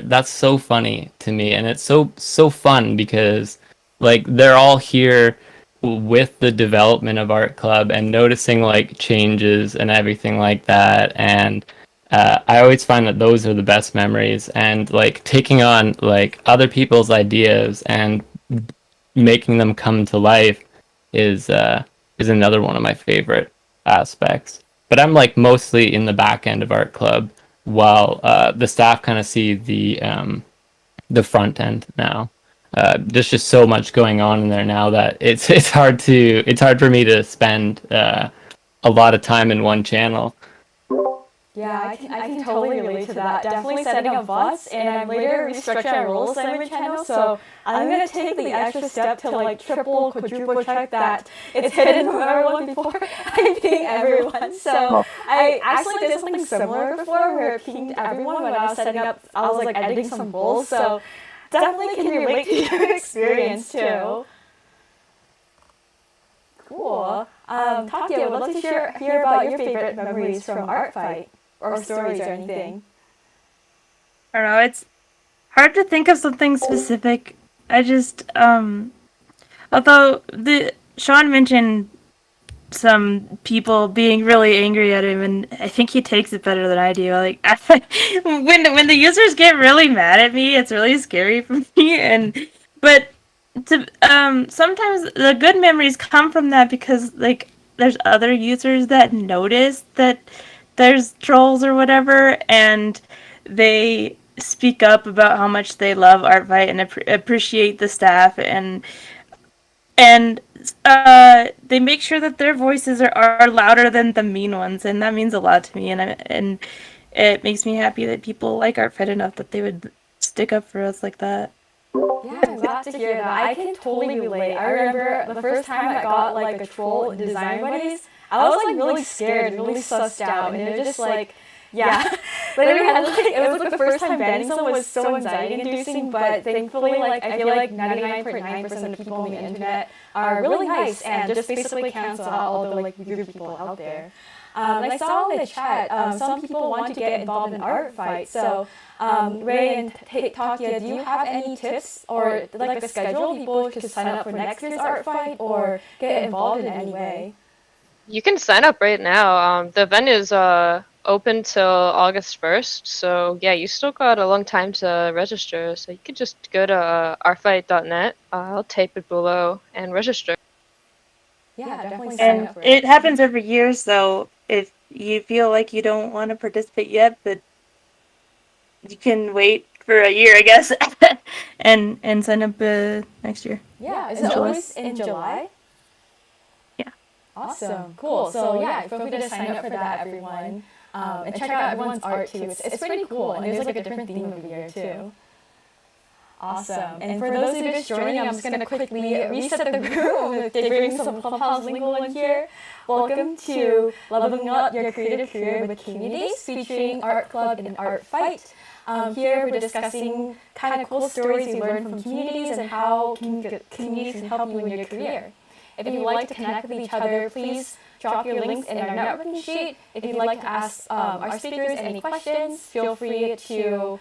that's so funny to me, and it's so fun, because like they're all here with the development of Art Club and noticing like changes and everything like that. And I always find that those are the best memories, and like taking on like other people's ideas and making them come to life is another one of my favorite aspects. But I'm like mostly in the back end of Art Club, while the staff kind of see the front end now. there's just so much going on in there now that it's hard for me to spend a lot of time in one channel. Yeah, I can totally relate to that. Definitely setting up bots, and I'm later restructuring my role assignment channel, so I'm gonna take the extra step to like triple, quadruple check that it's hidden from everyone before I ping everyone. So I actually did something similar before where it pinged everyone when I was setting up. I was like editing some roles, so definitely can relate to your experience too. Cool. Takaia, would love to hear about your favorite memories from Art Fight or stories or anything. I don't know. It's hard to think of something specific. I just although the Shaun mentioned some people being really angry at him, and I think he takes it better than I do. Like when the users get really mad at me, it's really scary for me. But to sometimes the good memories come from that because like there's other users that notice that there's trolls or whatever, and they speak up about how much they love Artfight and appreciate the staff and they make sure that their voices are louder than the mean ones, and that means a lot to me. And it makes me happy that people like Artfed enough that they would stick up for us like that. Yeah, I'm glad to hear that. I can totally relate. I remember the first time I got like a troll in Design Buddies, I was like really scared, really sussed out, and it was just like, yeah, literally had like it was like the first time banning someone was so anxiety-inducing, but thankfully, like I feel like 99.9% of people on the internet are really nice and just basically cancel out all the like weird people out there. And I saw in the chat, some people want to get involved in art fight. So, Rae and Takaia, do you have any tips or like a schedule people could sign up for next year's art fight or get involved in any way? You can sign up right now. The event is open till August 1st, so yeah, you still got a long time to register. So you could just go to artfight.net. I'll tape it below and register. Yeah, definitely sign And up for it happens every year, so if you feel like you don't want to participate yet, but you can wait for a year, I guess, and sign up next year. Yeah, is it always in July? Yeah. Awesome, cool. So yeah, feel free to sign up for that, everyone. And check out everyone's art too. It's pretty cool, and there's like a different theme of the year too. Awesome. And for those who are just joining, I'm just going to quickly reset the room with bring some Clubhouse lingo in here. Welcome to Leveling Up Your Creative Career with Communities, featuring Art Club and Art Fight. Here we're discussing kind of cool stories we learned from communities and how communities can help you in your career. If you'd like to connect with each other, please drop your links in our networking sheet. If you'd like to ask our speakers any questions, feel free to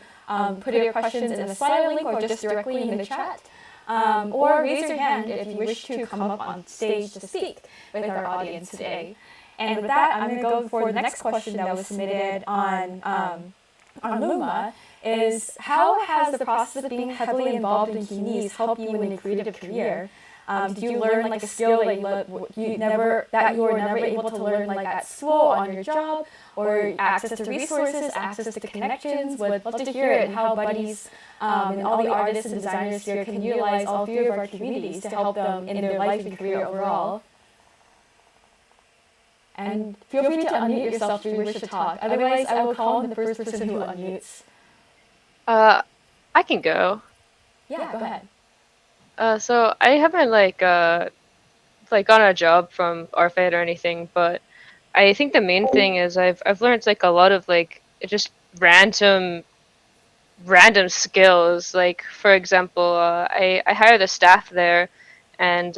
put your questions in the slider link or just directly in the chat. Or raise your hand if you wish to come up on stage to speak with our audience today. And with that, I'm going to go for the next question that was submitted on Luma, is how has the process of being heavily involved in communities helped you in a creative career? Did you learn like a skill that you were never able to learn like at school, on your job, or access to resources, access to connections? Would love to hear it, and how buddies and all the artists and designers here can utilize all three of our communities to help them in their life and career overall. And feel free to unmute yourself if you wish to talk. Otherwise, I will call on the first person who unmutes. I can go. Yeah, go ahead. So I haven't like gotten a job from RFID or anything, but I think the main thing is I've learned like a lot of like just random skills. Like for example, I hired a staff there, and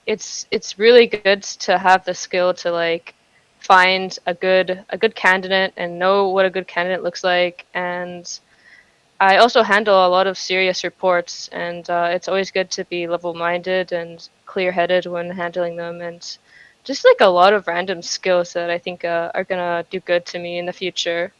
it's really good to have the skill to like find a good candidate and know what a good candidate looks like. And I also handle a lot of serious reports, and it's always good to be level-minded and clear-headed when handling them, and just like a lot of random skills that I think are gonna do good to me in the future.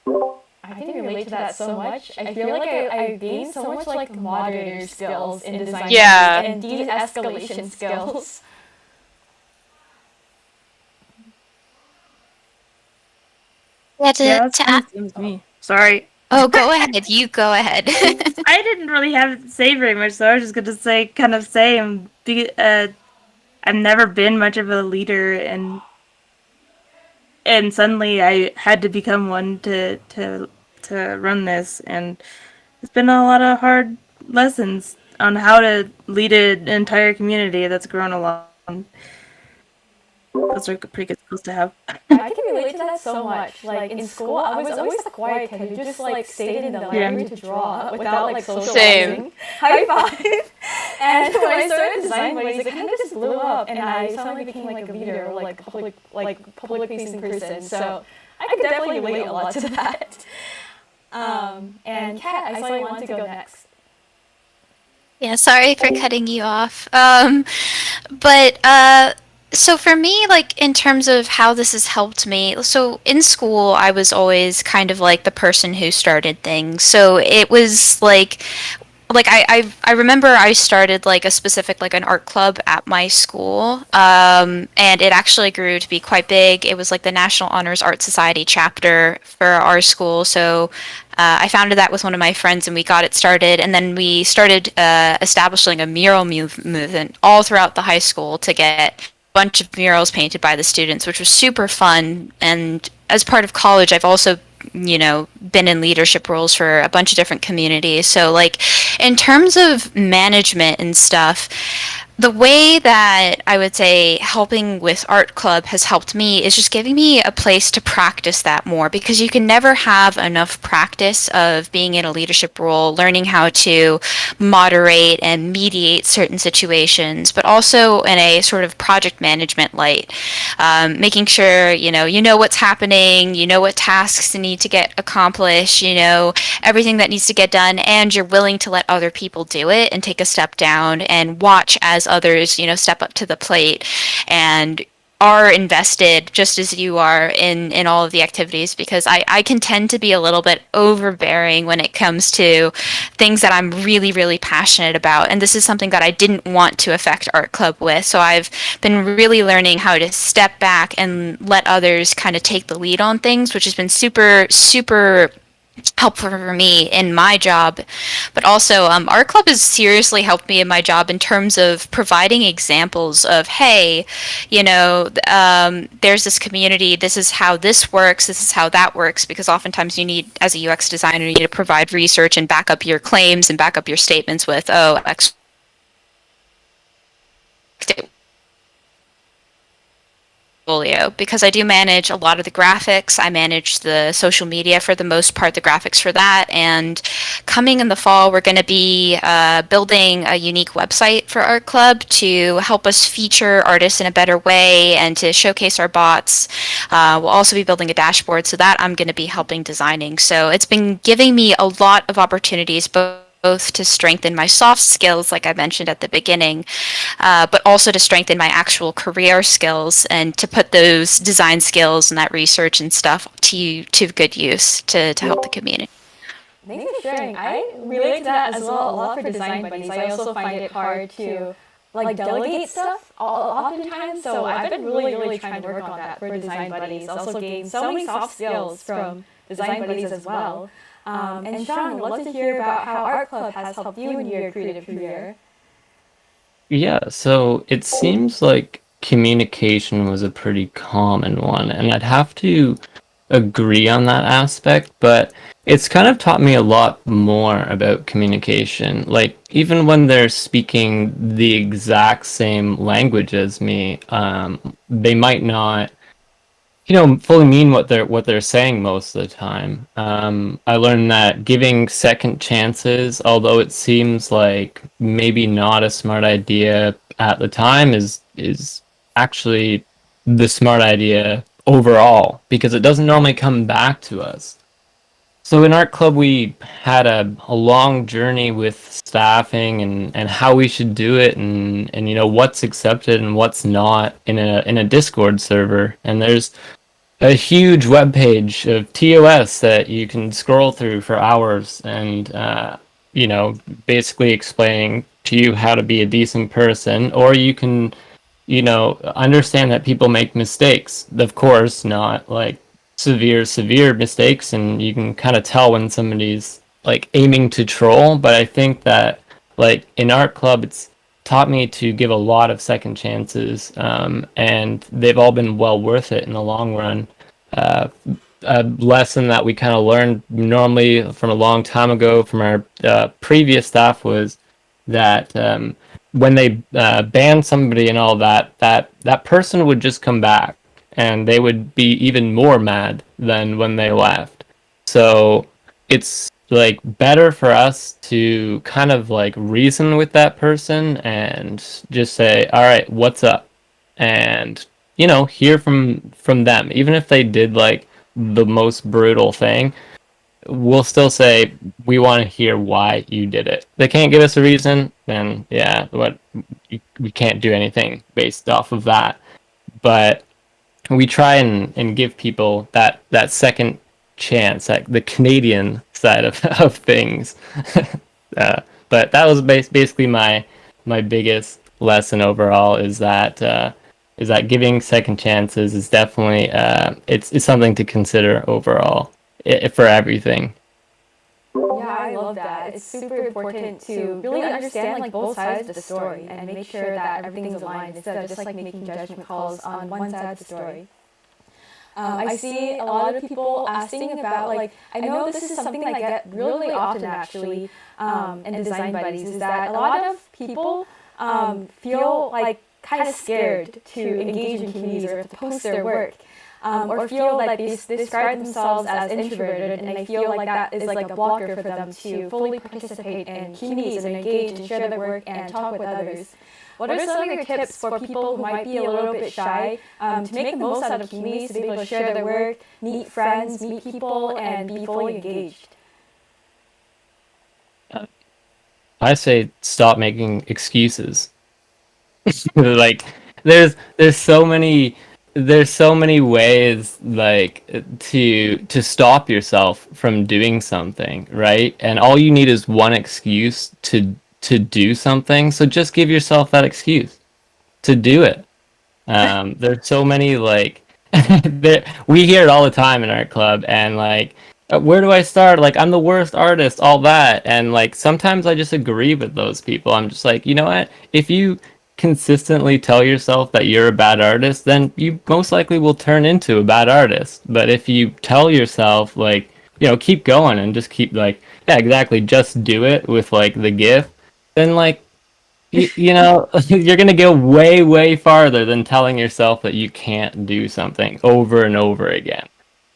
I can relate to that so much. I feel like I gained so much like moderator skills in design, Yeah. and de-escalation skills. Yeah, Yeah, that's to add, same as me. Sorry. Oh, go ahead. You go ahead. I didn't really have to say very much, so I was just gonna say, I've never been much of a leader, and suddenly I had to become one to run this, and it's been a lot of hard lessons on how to lead an entire community that's grown along. Those are pretty good skills to have. I can relate to that so much. Like in school, I was always the quiet kid who just like stayed in the library to draw without like socializing. High five! And when I started design buddies, it kind of just blew up, and I suddenly became like a leader, or like public facing person. So I could definitely relate a lot to that. And Kat, I saw you wanted to go next. Yeah, sorry for cutting you off. But so for me, like in terms of how this has helped me, so in school, I was always kind of like the person who started things. So it was like I remember I started like a specific like an art club at my school, and it actually grew to be quite big. It was like the National Honors Art Society chapter for our school. So I founded that with one of my friends, and we got it started. And then we started establishing a mural movement all throughout the high school to get a bunch of murals painted by the students, which was super fun. And as part of college, I've also been in leadership roles for a bunch of different communities. So like in terms of management and stuff, the way that I would say helping with art club has helped me is just giving me a place to practice that more, because you can never have enough practice of being in a leadership role, learning how to moderate and mediate certain situations, but also in a sort of project management light, making sure you know what's happening, you know what tasks need to get accomplished, everything that needs to get done, and you're willing to let other people do it and take a step down and watch as others, step up to the plate and are invested just as you are in all of the activities, because I can tend to be a little bit overbearing when it comes to things that I'm really, really passionate about. And this is something that I didn't want to affect Art Club with. So I've been really learning how to step back and let others kind of take the lead on things, which has been super, super helpful for me in my job. But also art club has seriously helped me in my job in terms of providing examples of, hey, there's this community, this is how this works, this is how that works, because oftentimes you need, as a UX designer, you need to provide research and back up your claims and back up your statements with, oh, X portfolio, because I do manage a lot of the graphics. I manage the social media for the most part, the graphics for that. And coming in the fall, we're going to be building a unique website for Art Club to help us feature artists in a better way and to showcase our bots. We'll also be building a dashboard, so that I'm going to be helping designing. So it's been giving me a lot of opportunities, both to strengthen my soft skills, like I mentioned at the beginning, but also to strengthen my actual career skills and to put those design skills and that research and stuff to good use to help the community. Thanks for sharing. I relate to that as well a lot for design buddies. I also find it hard to like delegate stuff oftentimes, so I've been really trying to work on that for design buddies. Also gain so many soft skills from design buddies as well. And Shaun, I'd love to hear about how Art Club has helped you in your creative career. Yeah, so it seems like communication was a pretty common one, and I'd have to agree on that aspect, but it's kind of taught me a lot more about communication. Like, even when they're speaking the exact same language as me, they might not fully mean what they're saying most of the time. I learned that giving second chances, although it seems like maybe not a smart idea at the time, is actually the smart idea overall, because it doesn't normally come back to us. So in Art Club, we had a long journey with staffing and how we should do it, and what's accepted and what's not in a Discord server. And there's a huge web page of TOS that you can scroll through for hours, and basically explaining to you how to be a decent person, or you can understand that people make mistakes. Of course, not like severe mistakes, and you can kind of tell when somebody's like aiming to troll. But I think that like in art club, it's taught me to give a lot of second chances, and they've all been well worth it in the long run. Uh, a lesson that we kind of learned normally from a long time ago from our previous staff was that when they banned somebody and all that, that person would just come back and they would be even more mad than when they left. So it's like better for us to kind of like reason with that person and just say, all right, what's up? And hear from them, even if they did like the most brutal thing. We'll still say we want to hear why you did it. They can't give us a reason, then yeah, we can't do anything based off of that. But we try and give people that second chance, like the Canadian side of things. But that was basically my biggest lesson overall is that giving second chances is definitely it's something to consider overall for everything. Yeah, I love that. It's super important to really understand like both sides of the story and make sure that everything's aligned instead of just like making judgment calls on one side of the story. I see a lot of people asking about like I know this is something I get really often actually in design buddies is that a lot of people feel like kind of scared to engage in communities or to post their work. Or feel like they describe themselves as introverted, and I feel like that is like a blocker for them to fully participate in communities and engage and share their work and talk with others. What are some of your tips for people who might be a little bit shy to make the most out of communities, to be able to share their work, meet friends, meet people, and be fully engaged? I say stop making excuses. Like there's so many ways like to stop yourself from doing something, right? And all you need is one excuse to do something. So just give yourself that excuse to do it. There's so many like we hear it all the time in our club, and like, where do I start? Like, I'm the worst artist, all that, and like sometimes I just agree with those people. I'm just like, you know what? If you consistently tell yourself that you're a bad artist, then you most likely will turn into a bad artist. But if you tell yourself like, keep going and just keep like, yeah, exactly, just do it with like the gift, then like you're going to go way, way farther than telling yourself that you can't do something over and over again.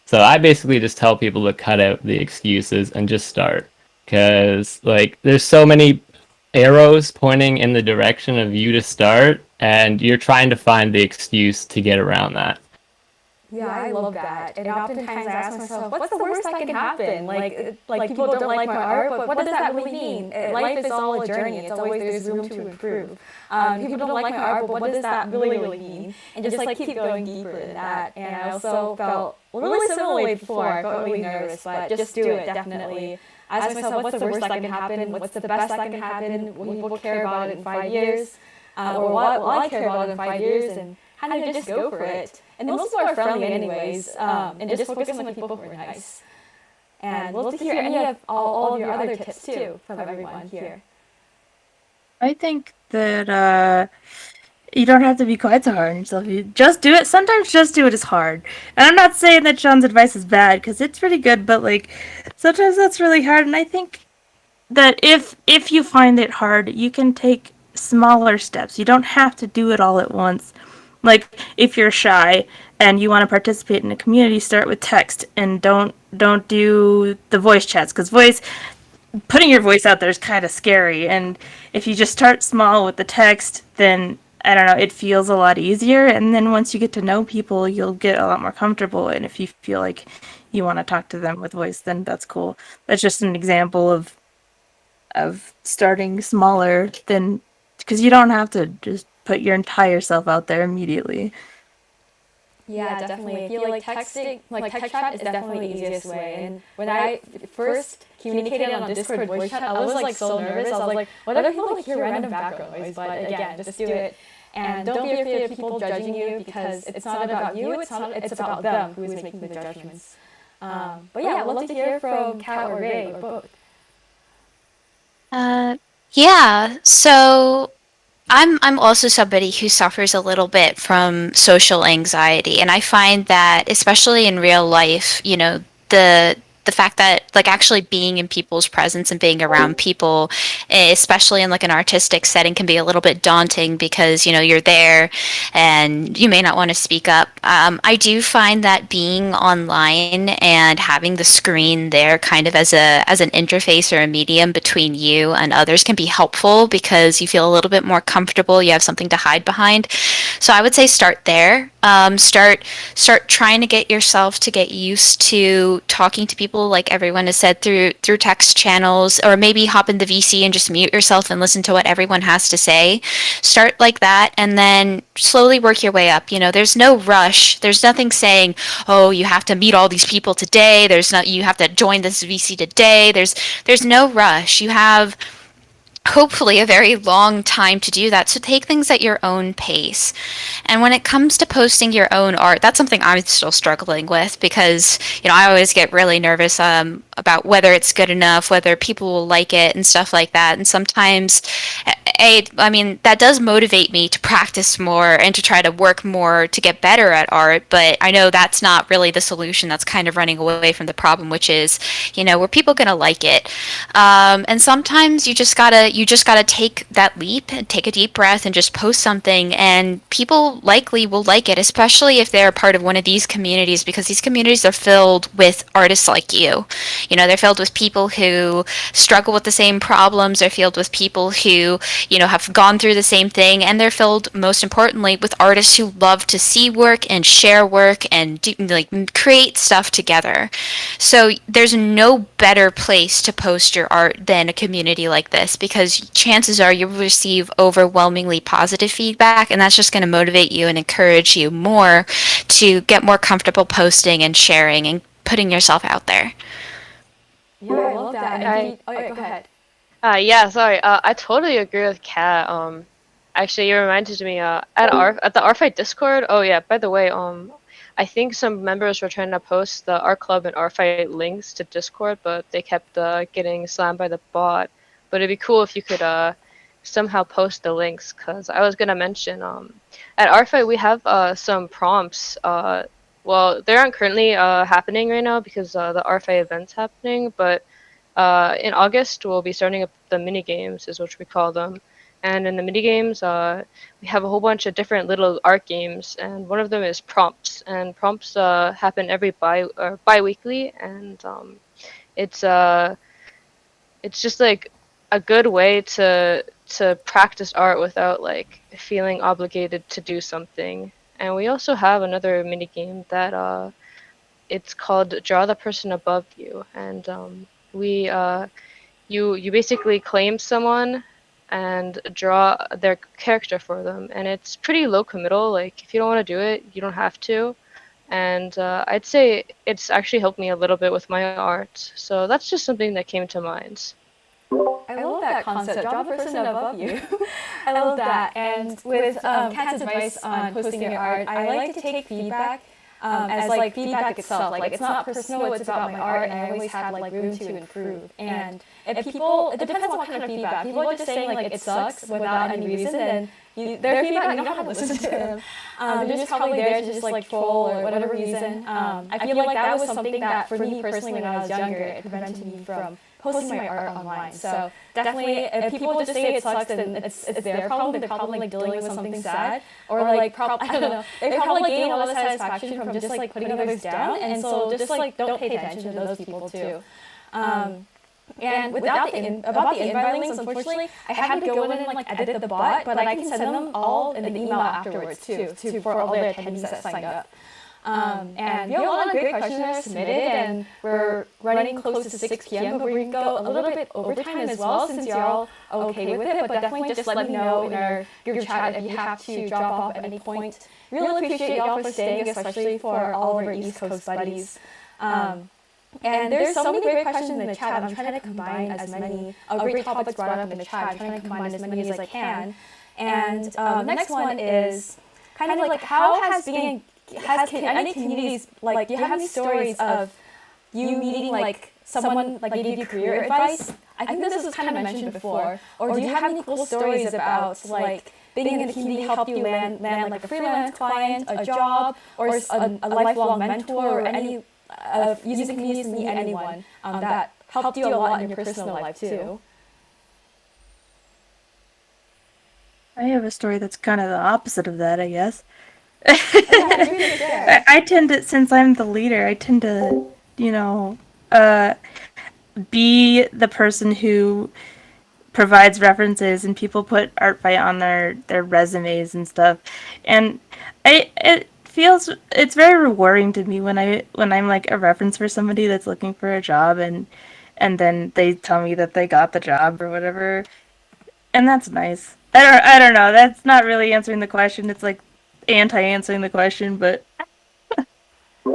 So I basically just tell people to cut out the excuses and just start. Because, like, there's so many arrows pointing in the direction of you to start, and you're trying to find the excuse to get around that. Yeah, I love that. And oftentimes I ask myself, what's the worst that can happen? Like people don't like my art, but what does that really mean? Life is all a journey. It's always there's room to improve. People don't like my art, but what does that really mean? And just like keep going deeper in that. And I also felt really similarly before. I felt really nervous, but just do it definitely. Ask myself, what's the worst that can happen? What's the best that can happen? Will people care about it in 5 years? Or what will I care about in 5 years? And kind of just go for it. And most people are friendly anyways, and just focus on the people who are nice. And we'll love to hear any of all of your other tips too from everyone here. I think that you don't have to be quite so hard on yourself. You just do it. Sometimes just do it is hard. And I'm not saying that Shaun's advice is bad, because it's pretty good, but like sometimes that's really hard. And I think that if you find it hard, you can take smaller steps. You don't have to do it all at once. Like if you're shy and you want to participate in a community, start with text and don't do the voice chats, because putting your voice out there is kind of scary. And if you just start small with the text, then I don't know, it feels a lot easier. And then once you get to know people, you'll get a lot more comfortable. And if you feel like you want to talk to them with voice, then that's cool. That's just an example of starting smaller than, because you don't have to just put your entire self out there immediately. Yeah, definitely. I feel like texting, like text chat is definitely the easiest way. And when I first communicated on Discord voice chat, I was like so nervous. I was like, what if people like hear random background noise? But again, just do it. And don't be afraid of people judging you, because it's not about you, it's about them who is making the judgments. But yeah, I'd love to hear from Kat or Rae, or both. Yeah, so I'm also somebody who suffers a little bit from social anxiety, and I find that especially in real life, the fact that like actually being in people's presence and being around people, especially in like an artistic setting, can be a little bit daunting because you're there and you may not want to speak up. I do find that being online and having the screen there kind of as an interface or a medium between you and others can be helpful because you feel a little bit more comfortable. You have something to hide behind. So I would say start there. Start trying to get yourself to get used to talking to people, like everyone has said, through text channels, or maybe hop in the VC and just mute yourself and listen to what everyone has to say. Start like that, and then slowly work your way up. There's no rush. There's nothing saying, oh, you have to meet all these people today. You have to join this VC today. There's no rush. You have hopefully a very long time to do that. So take things at your own pace. And when it comes to posting your own art, that's something I'm still struggling with because, I always get really nervous about whether it's good enough, whether people will like it and stuff like that. And sometimes, I mean, that does motivate me to practice more and to try to work more to get better at art. But I know that's not really the solution. That's kind of running away from the problem, which is, were people going to like it? And sometimes you just gotta take that leap and take a deep breath and just post something, and people likely will like it, especially if they're part of one of these communities, because these communities are filled with artists like you. They're filled with people who struggle with the same problems. They're filled with people who, have gone through the same thing, and they're filled, most importantly, with artists who love to see work and share work and create stuff together. So there's no better place to post your art than a community like this, because chances are you'll receive overwhelmingly positive feedback, and that's just going to motivate you and encourage you more to get more comfortable posting and sharing and putting yourself out there. Yeah, I love that. Go ahead. Yeah, sorry. I totally agree with Kat. Actually, you reminded me. At the RFI Discord. Oh yeah. By the way, I think some members were trying to post the art club and RFI links to Discord, but they kept getting slammed by the bot. But it'd be cool if you could somehow post the links, because I was gonna mention at RFI we have some prompts. Well, they aren't currently happening right now because the RFI event's happening, but in August, we'll be starting up the mini games, is what we call them. And in the mini games, we have a whole bunch of different little art games, and one of them is prompts. And prompts happen every bi-weekly, and it's just like a good way to practice art without like feeling obligated to do something. And we also have another mini game that it's called Draw the Person Above You, and we you basically claim someone and draw their character for them, and it's pretty low committal. Like if you don't want to do it, you don't have to. And I'd say it's actually helped me a little bit with my art. So that's just something that came to mind. I love that concept. Draw the person above you. I love that. And with Kat's advice on posting your art, I like to take feedback as like feedback itself. Like it's not personal, it's about my art, and I always have like room to improve. And if people, it depends on what kind of feedback. People are just saying like it sucks without any reason, then their feedback, you don't have to listen to them. They're just probably there to just like troll or whatever reason. I feel like that was something that for me personally when I was younger, it prevented me from posting my art online. So definitely, if people just say it sucks, then it's their problem. They're probably like dealing with something sad, or like I don't know. They probably gain a lot of satisfaction from just like putting others down, and so just like don't pay attention to those people too. And about the invite links, unfortunately, I had to go in and like edit the bot, but I can send them all in the email afterwards too, for all the attendees that signed up. And we have a lot of great questions that are submitted, and we're running close to 6 p.m., but we can go a little bit overtime as well since you're all okay with it, but definitely just let me know in our group chat if you have to drop off at any point. Really appreciate y'all for staying, especially for all of our East Coast buddies. And there's so many great questions in the chat. I'm trying to combine as many great topics brought up in the chat. I'm trying to combine as many as I can. And the next one is kind of like how has any communities, like, do you have any stories of you meeting like someone like gave you career advice? I think this was kind of mentioned before. Or do you have any cool stories about like being in the community helped you land like a freelance client, a job, or a lifelong mentor, or any using communities to meet anyone that helped you a lot in your personal life too? I have a story that's kind of the opposite of that, I guess. Yeah, I tend to, since I'm the leader, I tend to, you know, uh, be the person who provides references and people put Artfight on their resumes and stuff. And it's very rewarding to me when I'm like a reference for somebody that's looking for a job, and then they tell me that they got the job or whatever. And that's nice. I don't know. That's not really answering the question. It's like anti-answering the question, but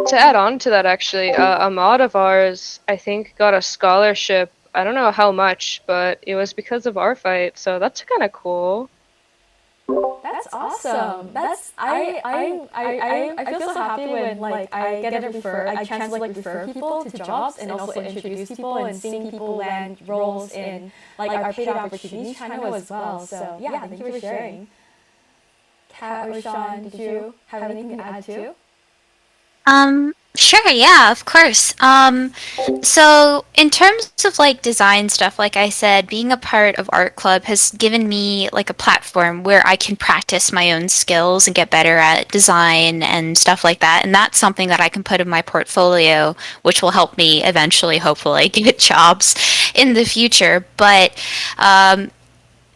To add on to that, actually, a mod of ours, I think, got a scholarship. I don't know how much, but it was because of our fight, so that's kind of cool. That's awesome. I feel so happy when like I get to refer, I chance to like refer people to jobs and also introduce people and seeing people land roles in like our paid opportunities channel as well. So yeah, thank you for sharing. Kat or Shaun, did you have anything to add too? Sure, yeah, of course. So in terms of like design stuff, like I said, being a part of art club has given me like a platform where I can practice my own skills and get better at design and stuff like that. And that's something that I can put in my portfolio, which will help me eventually, hopefully, get jobs in the future. But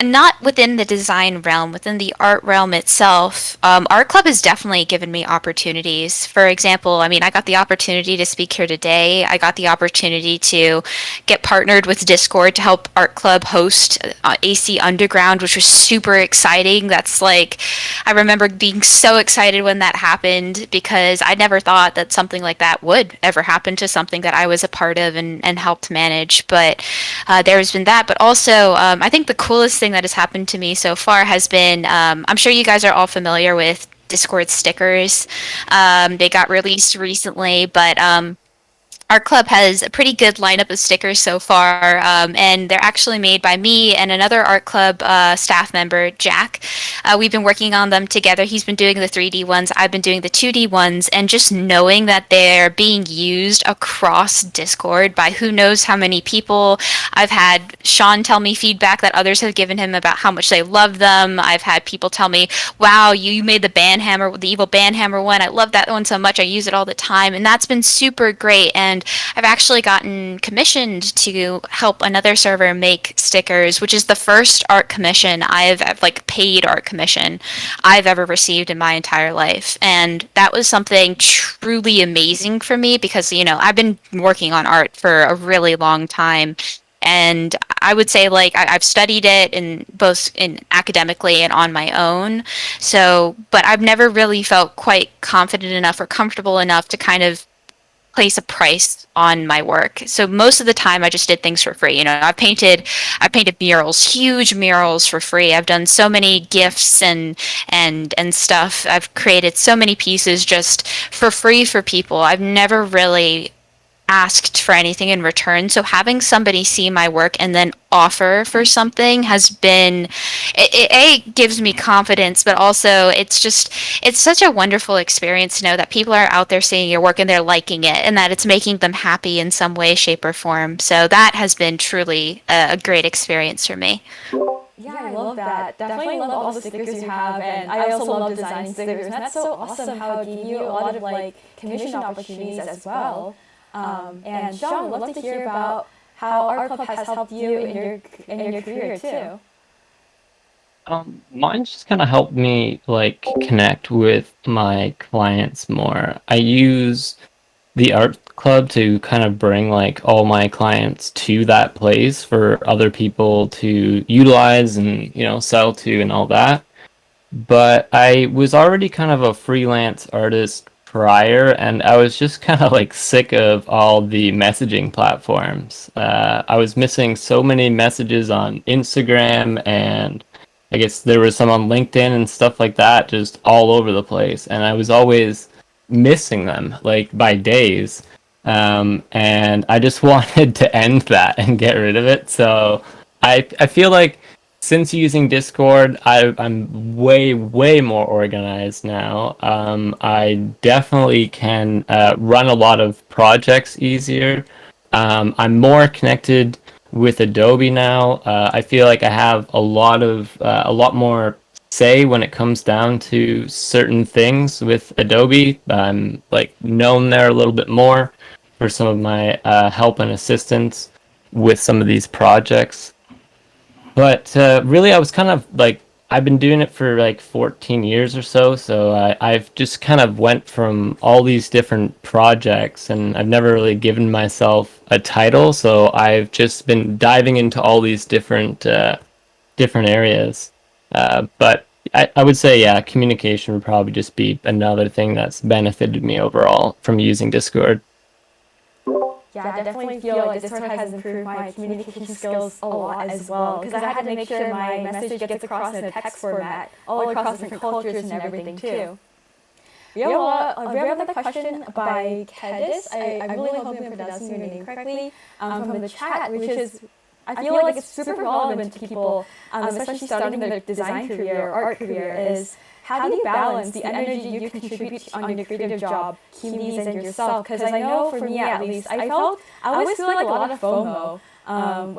not within the design realm, within the art realm itself, art club has definitely given me opportunities. For example, I mean, I got the opportunity to speak here today. I got the opportunity to get partnered with Discord to help art club host AC Underground, which was super exciting. That's like, I remember being so excited when that happened because I never thought that something like that would ever happen to something that I was a part of and helped manage. But there's been that. But also, I think the coolest thing that has happened to me so far has been, I'm sure you guys are all familiar with Discord stickers. They got released recently, but our club has a pretty good lineup of stickers so far, and they're actually made by me and another art club staff member, Jack. We've been working on them together. He's been doing the 3D ones, I've been doing the 2D ones, and just knowing that they're being used across Discord by who knows how many people. I've had Shaun tell me feedback that others have given him about how much they love them. I've had people tell me, wow, you made the Banhammer, the evil Banhammer one. I love that one so much. I use it all the time, and that's been super great. And I've actually gotten commissioned to help another server make stickers, which is the first art commission like paid art commission I've ever received in my entire life. And that was something truly amazing for me because, I've been working on art for a really long time. And I would say like I've studied it in both in academically and on my own. So, but I've never really felt quite confident enough or comfortable enough to kind of place a price on my work. So most of the time I just did things for free. I painted murals, huge murals for free. I've done so many gifts and stuff. I've created so many pieces just for free for people. I've never really asked for anything in return. So having somebody see my work and then offer for something has been, it gives me confidence, but also it's such a wonderful experience to know that people are out there seeing your work and they're liking it and that it's making them happy in some way, shape, or form. So that has been truly a great experience for me. Yeah, I love that. Definitely love all the stickers you have, and I also love designing stickers. And that's so awesome how it gave you a lot of like commission opportunities as well. And Shaun, I'd love to hear about how art club has helped you in your career too. Mine just kind of helped me like connect with my clients more. I use the art club to kind of bring like all my clients to that place for other people to utilize and sell to and all that. But I was already kind of a freelance artist prior, and I was just kind of like sick of all the messaging platforms. I was missing so many messages on Instagram and I guess there was some on LinkedIn and stuff like that, just all over the place, and I was always missing them like by days. And I just wanted to end that and get rid of it. So I feel like since using Discord, I'm way more organized now. I definitely can run a lot of projects easier. I'm more connected with Adobe now. I feel like I have a lot more say when it comes down to certain things with Adobe. I'm like known there a little bit more for some of my help and assistance with some of these projects. But really, I was kind of like I've been doing it for like 14 years or so. So I've just kind of went from all these different projects, and I've never really given myself a title. So I've just been diving into all these different areas. But I would say, yeah, communication would probably just be another thing that's benefited me overall from using Discord. Yeah, I definitely feel like Discord has improved my communication skills a lot as well, because I had to make sure my message gets across in a text format, all across different cultures and everything too. We have another question by Kedis. I really hope I'm pronouncing your name correctly, from the chat, which is, I feel like it's super relevant to people, especially starting their design career or art career, is how do you balance the energy you contribute on your creative job, communities, and yourself? Because I know for me at least, I always feel like a lot of FOMO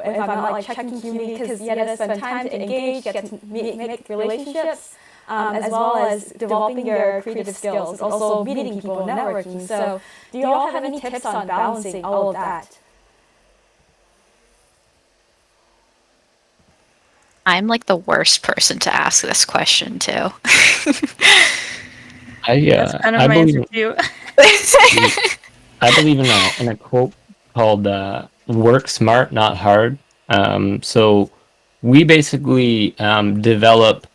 if I'm not like checking community, because you gotta spend time to engage, get to make relationships, as well as developing your creative skills, also meeting people, networking. So do you all have any tips on balancing all of that? I'm like the worst person to ask this question to. That's kind of I my answer believe too. I believe in a quote called "Work smart, not hard." So we basically develop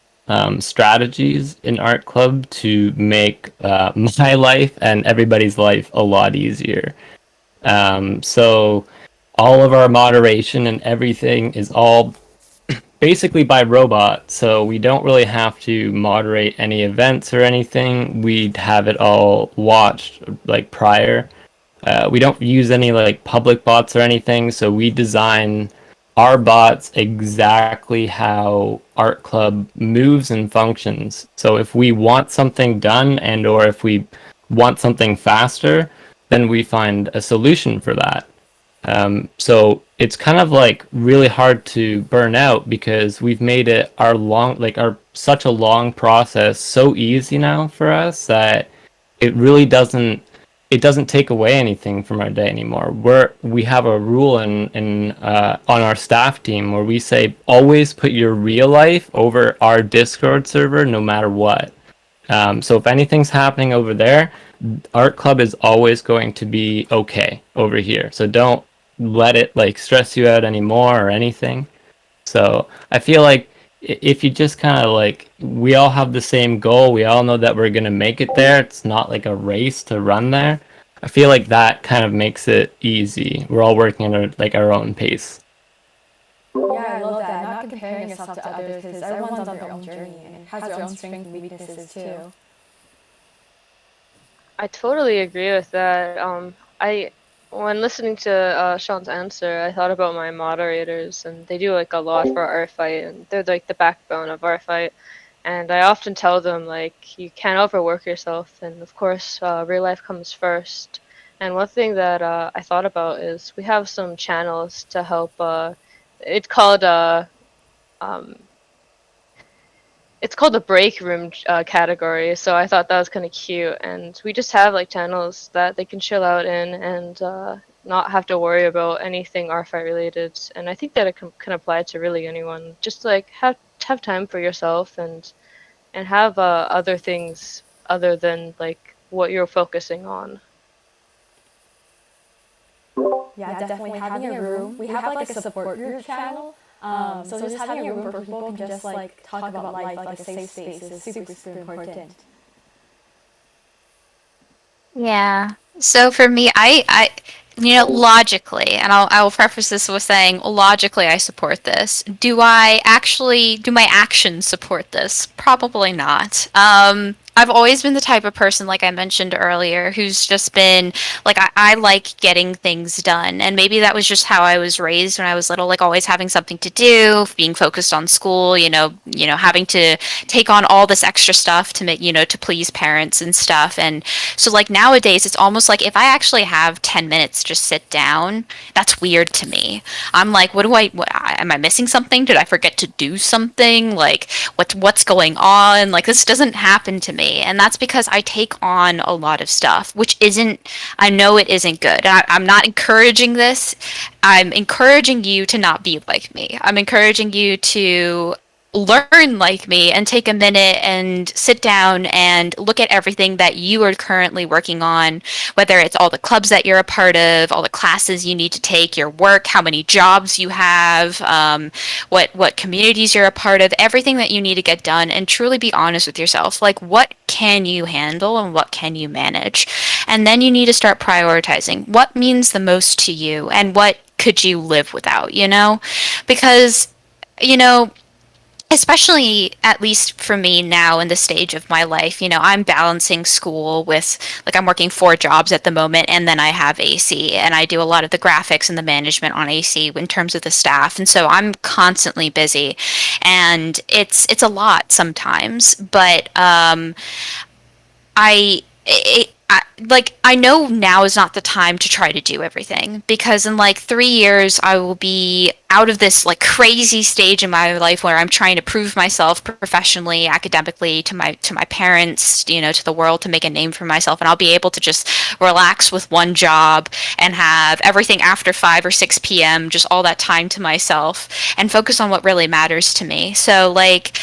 strategies in art club to make my life and everybody's life a lot easier. So all of our moderation and everything is all basically by robot, so we don't really have to moderate any events or anything. We'd have it all watched like prior. We don't use any like public bots or anything, so we design our bots exactly how Art Club moves and functions. So if we want something done and or if we want something faster, then we find a solution for that. So it's kind of like really hard to burn out because we've made it our such a long process so easy now for us that it really doesn't take away anything from our day anymore. We have a rule in on our staff team where we say always put your real life over our Discord server no matter what. So if anything's happening over there, Art Club is always going to be okay over here. So don't let it like stress you out anymore or anything. So I feel like if you just kind of like, we all have the same goal, we all know that we're gonna make it there. It's not like a race to run there. I feel like that kind of makes it easy. We're all working at our own pace. Yeah, I love that. Not comparing yourself to others, because everyone's on their own journey and has their own strengths and weaknesses too. I totally agree with that. I when listening to Sean's answer, I thought about my moderators, and they do like a lot for our fight, and they're like the backbone of our fight. And I often tell them like you can't overwork yourself, and of course, real life comes first. And one thing that I thought about is we have some channels to help. It's called um, it's called the break room category, so I thought that was kind of cute. And we just have like channels that they can chill out in and not have to worry about anything RFI related. And I think that it can apply to really anyone. Just like have time for yourself and have other things other than like what you're focusing on. Yeah, definitely having a room. We have like a support group channel. So just having a room where people can just like talk about life, like a safe space, is super important. Yeah. So for me, I Logically, and I will preface this with saying, logically, I support this. Do my actions support this? Probably not. I've always been the type of person, like I mentioned earlier, who's just been like, I like getting things done. And maybe that was just how I was raised when I was little, like always having something to do, being focused on school, having to take on all this extra stuff to make, to please parents and stuff. And so like nowadays, it's almost like if I actually have 10 minutes to just sit down, that's weird to me. I'm like, am I missing something? Did I forget to do something? Like, what's going on? Like, this doesn't happen to me. And that's because I take on a lot of stuff, which I know it isn't good. I'm not encouraging this. I'm encouraging you to not be like me. I'm encouraging you to learn like me and take a minute and sit down and look at everything that you are currently working on, whether it's all the clubs that you're a part of, all the classes you need to take, your work, how many jobs you have, what communities you're a part of, everything that you need to get done, and truly be honest with yourself. Like, what can you handle and what can you manage? And then you need to start prioritizing what means the most to you and what could you live without, Because, you know, especially at least for me now in the stage of my life, I'm balancing school with, like, I'm working 4 jobs at the moment, and then I have AC, and I do a lot of the graphics and the management on AC in terms of the staff, and so I'm constantly busy, and it's a lot sometimes, but I know now is not the time to try to do everything, because in like 3 years I will be out of this like crazy stage in my life where I'm trying to prove myself professionally, academically, to my parents, to the world, to make a name for myself, and I'll be able to just relax with one job and have everything after 5 or 6 p.m., just all that time to myself and focus on what really matters to me. So like,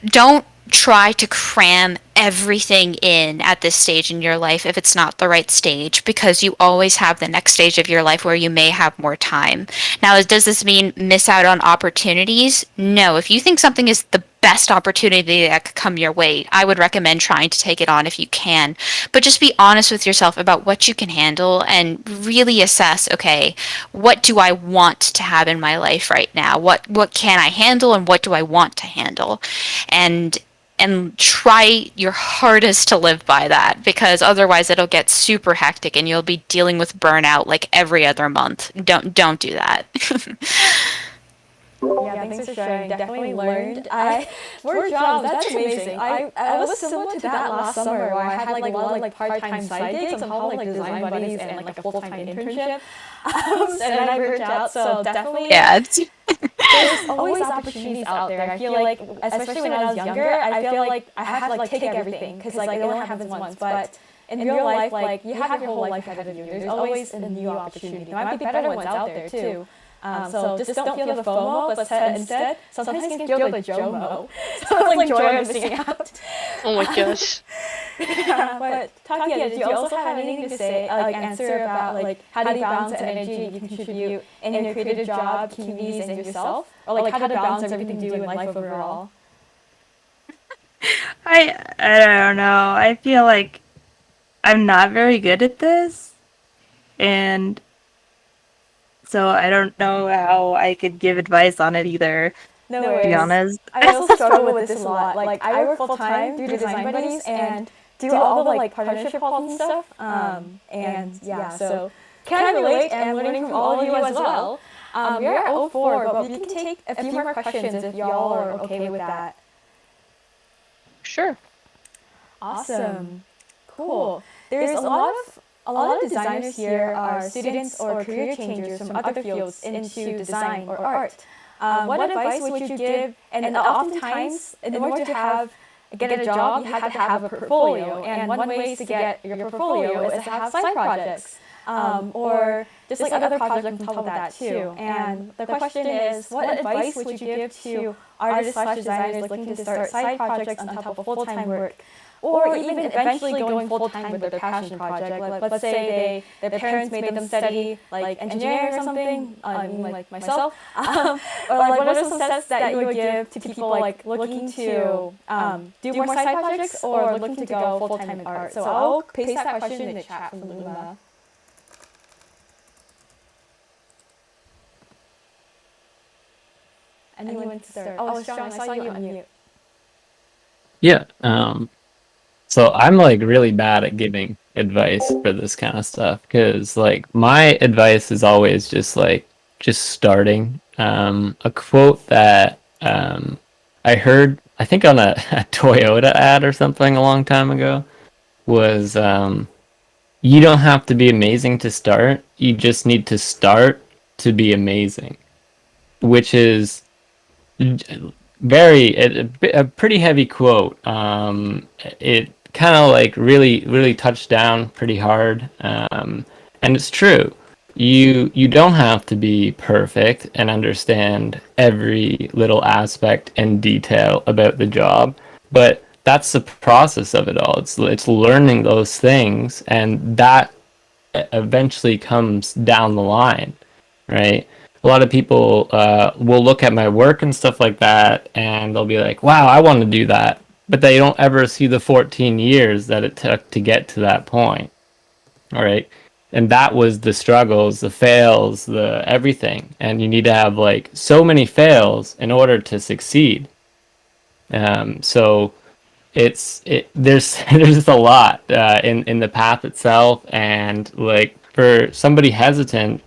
don't try to cram everything in at this stage in your life if it's not the right stage, because you always have the next stage of your life where you may have more time. Now, does this mean miss out on opportunities? No. If you think something is the best opportunity that could come your way, I would recommend trying to take it on if you can. But just be honest with yourself about what you can handle and really assess, okay, what do I want to have in my life right now? What can I handle and what do I want to handle? And try your hardest to live by that, because otherwise it'll get super hectic and you'll be dealing with burnout like every other month. Don't do that. Yeah, thanks for sharing. Definitely learned. I 4 jobs. That's amazing. I was similar to that last summer where I had like a lot of like part-time side gigs. I'm following like design buddies and like a full-time internship. And I burnt out. So definitely, Yeah. there's always opportunities out there. I feel like, especially when I was younger, I feel like I had to like take everything because like it only happens once. But in real life, like you have your whole life ahead of you. There's always a new opportunity. There might be better ones out there too. So just don't feel the FOMO, but instead, sometimes you can feel the JOMO. So it's like joy of missing out. Oh my gosh. Yeah, but Takaia, did you also have anything to say, like answer about like how do you balance the energy you contribute in your creative job, communities, and yourself? Or like how to balance everything you do in life overall? I don't know. I feel like I'm not very good at this, and so I don't know how I could give advice on it either, No to be worries. honest. I also struggle with this a lot. Like I work full time through design buddies and do all the like partnership calls and stuff. And yeah, so can relate and learning from all of you as well. We're at 04, but we can take a few more questions if y'all are okay with that. Sure. Awesome. Cool. There's a lot of designers here are students or career changers from other fields into design or art. What advice would you give? And oftentimes, in order to get a job, you have to have a portfolio. And one way to get your portfolio is to have side projects, or just like other projects on top of that too. And the question is, what advice would you give to artists/designers looking to start side projects on top of full-time work? Or even eventually going full-time with their passion project. Let's say their parents made them study like engineering or something, I mean like myself. Or like what are some steps that you would give to people like looking to do more side projects or looking to go full-time in art? So I'll paste that question in the chat from Luma. Anyone to start? Oh, Shaun, I saw you on mute. Yeah. So I'm like really bad at giving advice for this kind of stuff because like my advice is always just starting. A quote that I heard I think on a Toyota ad or something a long time ago was you don't have to be amazing to start. You just need to start to be amazing, which is a pretty heavy quote. It kind of like really touched down pretty hard, and it's true. You don't have to be perfect and understand every little aspect and detail about the job, but that's the process of it all. It's learning those things, and that eventually comes down the line, right? A lot of people will look at my work and stuff like that, and they'll be like, "Wow, I want to do that," but they don't ever see the 14 years that it took to get to that point, all right? And that was the struggles, the fails, the everything, and you need to have like so many fails in order to succeed. So there's there's just a lot in the path itself, and like for somebody hesitant,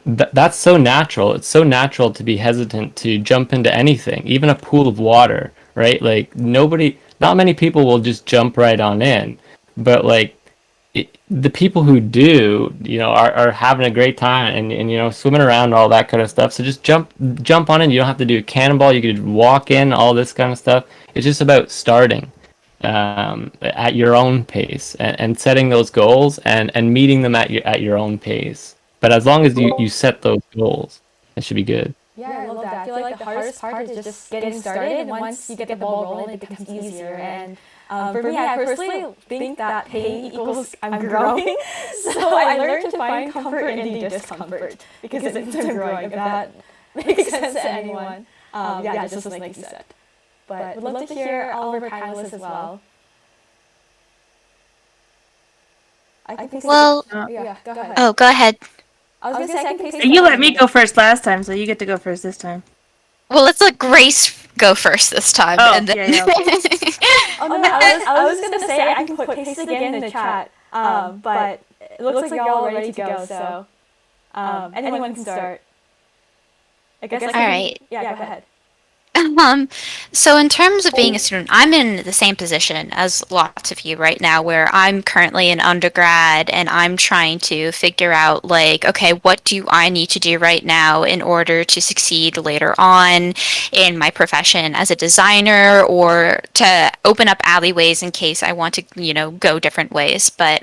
that's so natural. It's so natural to be hesitant to jump into anything, even a pool of water, right? Like not many people will just jump right on in, but like the people who do, are having a great time and swimming around and all that kind of stuff. So just jump on in. You don't have to do a cannonball. You could walk in, all this kind of stuff. It's just about starting at your own pace and setting those goals and meeting them at your own pace. But as long as you set those goals, it should be good. Yeah, I love that. I feel like the hardest part is just getting started, and once you get the ball rolling, it becomes easier. And for me, I personally think that pain equals I'm growing. So I learned to find comfort in the discomfort because it means I'm growing. If that makes sense to anyone. Yeah, just like you said. But would love to hear all of our panelists as well. I can Well, yeah, go ahead. oh, go ahead. I was gonna say I can paste You let me go first last time, so you get to go first this time. Well, let's let Grace go first this time. Oh, and then... yeah. Oh no, I was gonna say I can paste it again in the chat. But it looks like you're all ready to go. So anyone can start. I guess. All right. Yeah, go ahead. So in terms of being a student, I'm in the same position as lots of you right now, where I'm currently an undergrad and I'm trying to figure out like, okay, what do I need to do right now in order to succeed later on in my profession as a designer, or to open up alleyways in case I want to, go different ways. But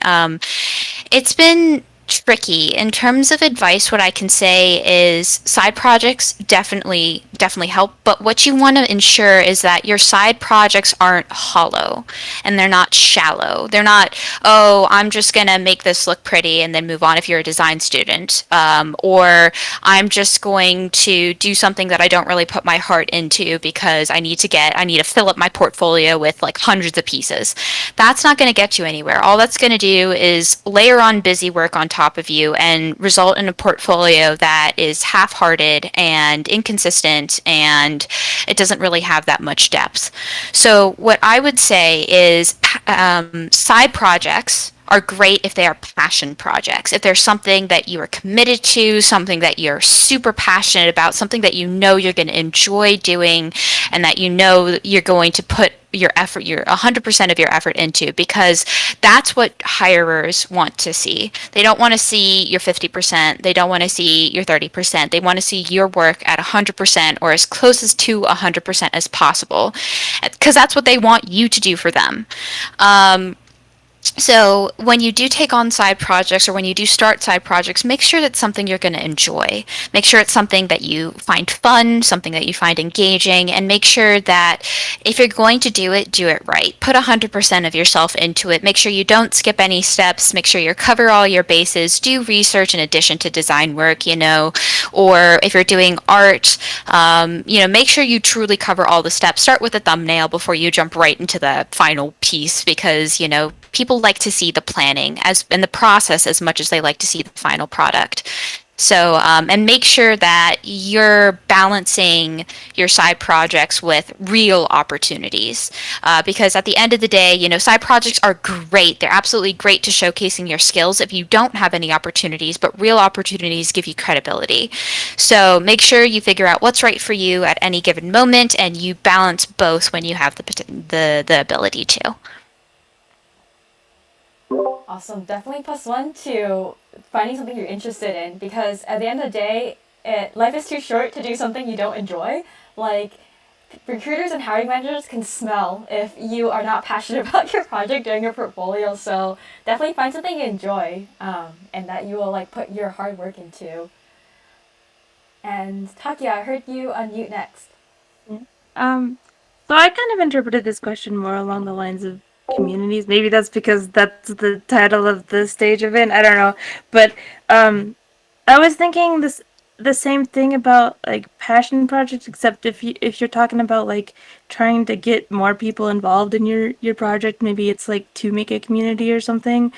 it's been tricky. In terms of advice, what I can say is side projects definitely help, but what you want to ensure is that your side projects aren't hollow and they're not shallow. They're not, oh, I'm just gonna make this look pretty and then move on if you're a design student, or I'm just going to do something that I don't really put my heart into because I need to fill up my portfolio with like hundreds of pieces. That's not going to get you anywhere. All that's going to do is layer on busy work on top of you and result in a portfolio that is half-hearted and inconsistent, and it doesn't really have that much depth. So what I would say is side projects are great if they are passion projects. If there's something that you are committed to, something that you're super passionate about, something that you know you're going to enjoy doing, and that you know you're going to put your 100% of your effort into, because that's what hirers want to see. They don't want to see your 50%. They don't want to see your 30%. They want to see your work at 100% or as close as to 100% as possible, because that's what they want you to do for them. So when you do take on side projects, or when you do start side projects, make sure that's something you're going to enjoy. Make sure it's something that you find fun, something that you find engaging, and make sure that if you're going to do it right. Put 100% of yourself into it. Make sure you don't skip any steps. Make sure you cover all your bases. Do research in addition to design work, or if you're doing art, make sure you truly cover all the steps. Start with a thumbnail before you jump right into the final piece, because, people like to see the planning in the process as much as they like to see the final product. So, and make sure that you're balancing your side projects with real opportunities. Because at the end of the day, side projects are great. They're absolutely great to showcasing your skills if you don't have any opportunities, but real opportunities give you credibility. So make sure you figure out what's right for you at any given moment, and you balance both when you have the ability to. Awesome. Definitely +1 to finding something you're interested in, because at the end of the day, life is too short to do something you don't enjoy. Like, recruiters and hiring managers can smell if you are not passionate about your project during your portfolio. So definitely find something you enjoy, and that you will like put your hard work into. And Takia, I heard you unmute next. So I kind of interpreted this question more along the lines of communities. Maybe that's because that's the title of the stage event. I don't know, but I was thinking the same thing about like passion projects, except if you're talking about like trying to get more people involved in your project, maybe it's like to make a community or something.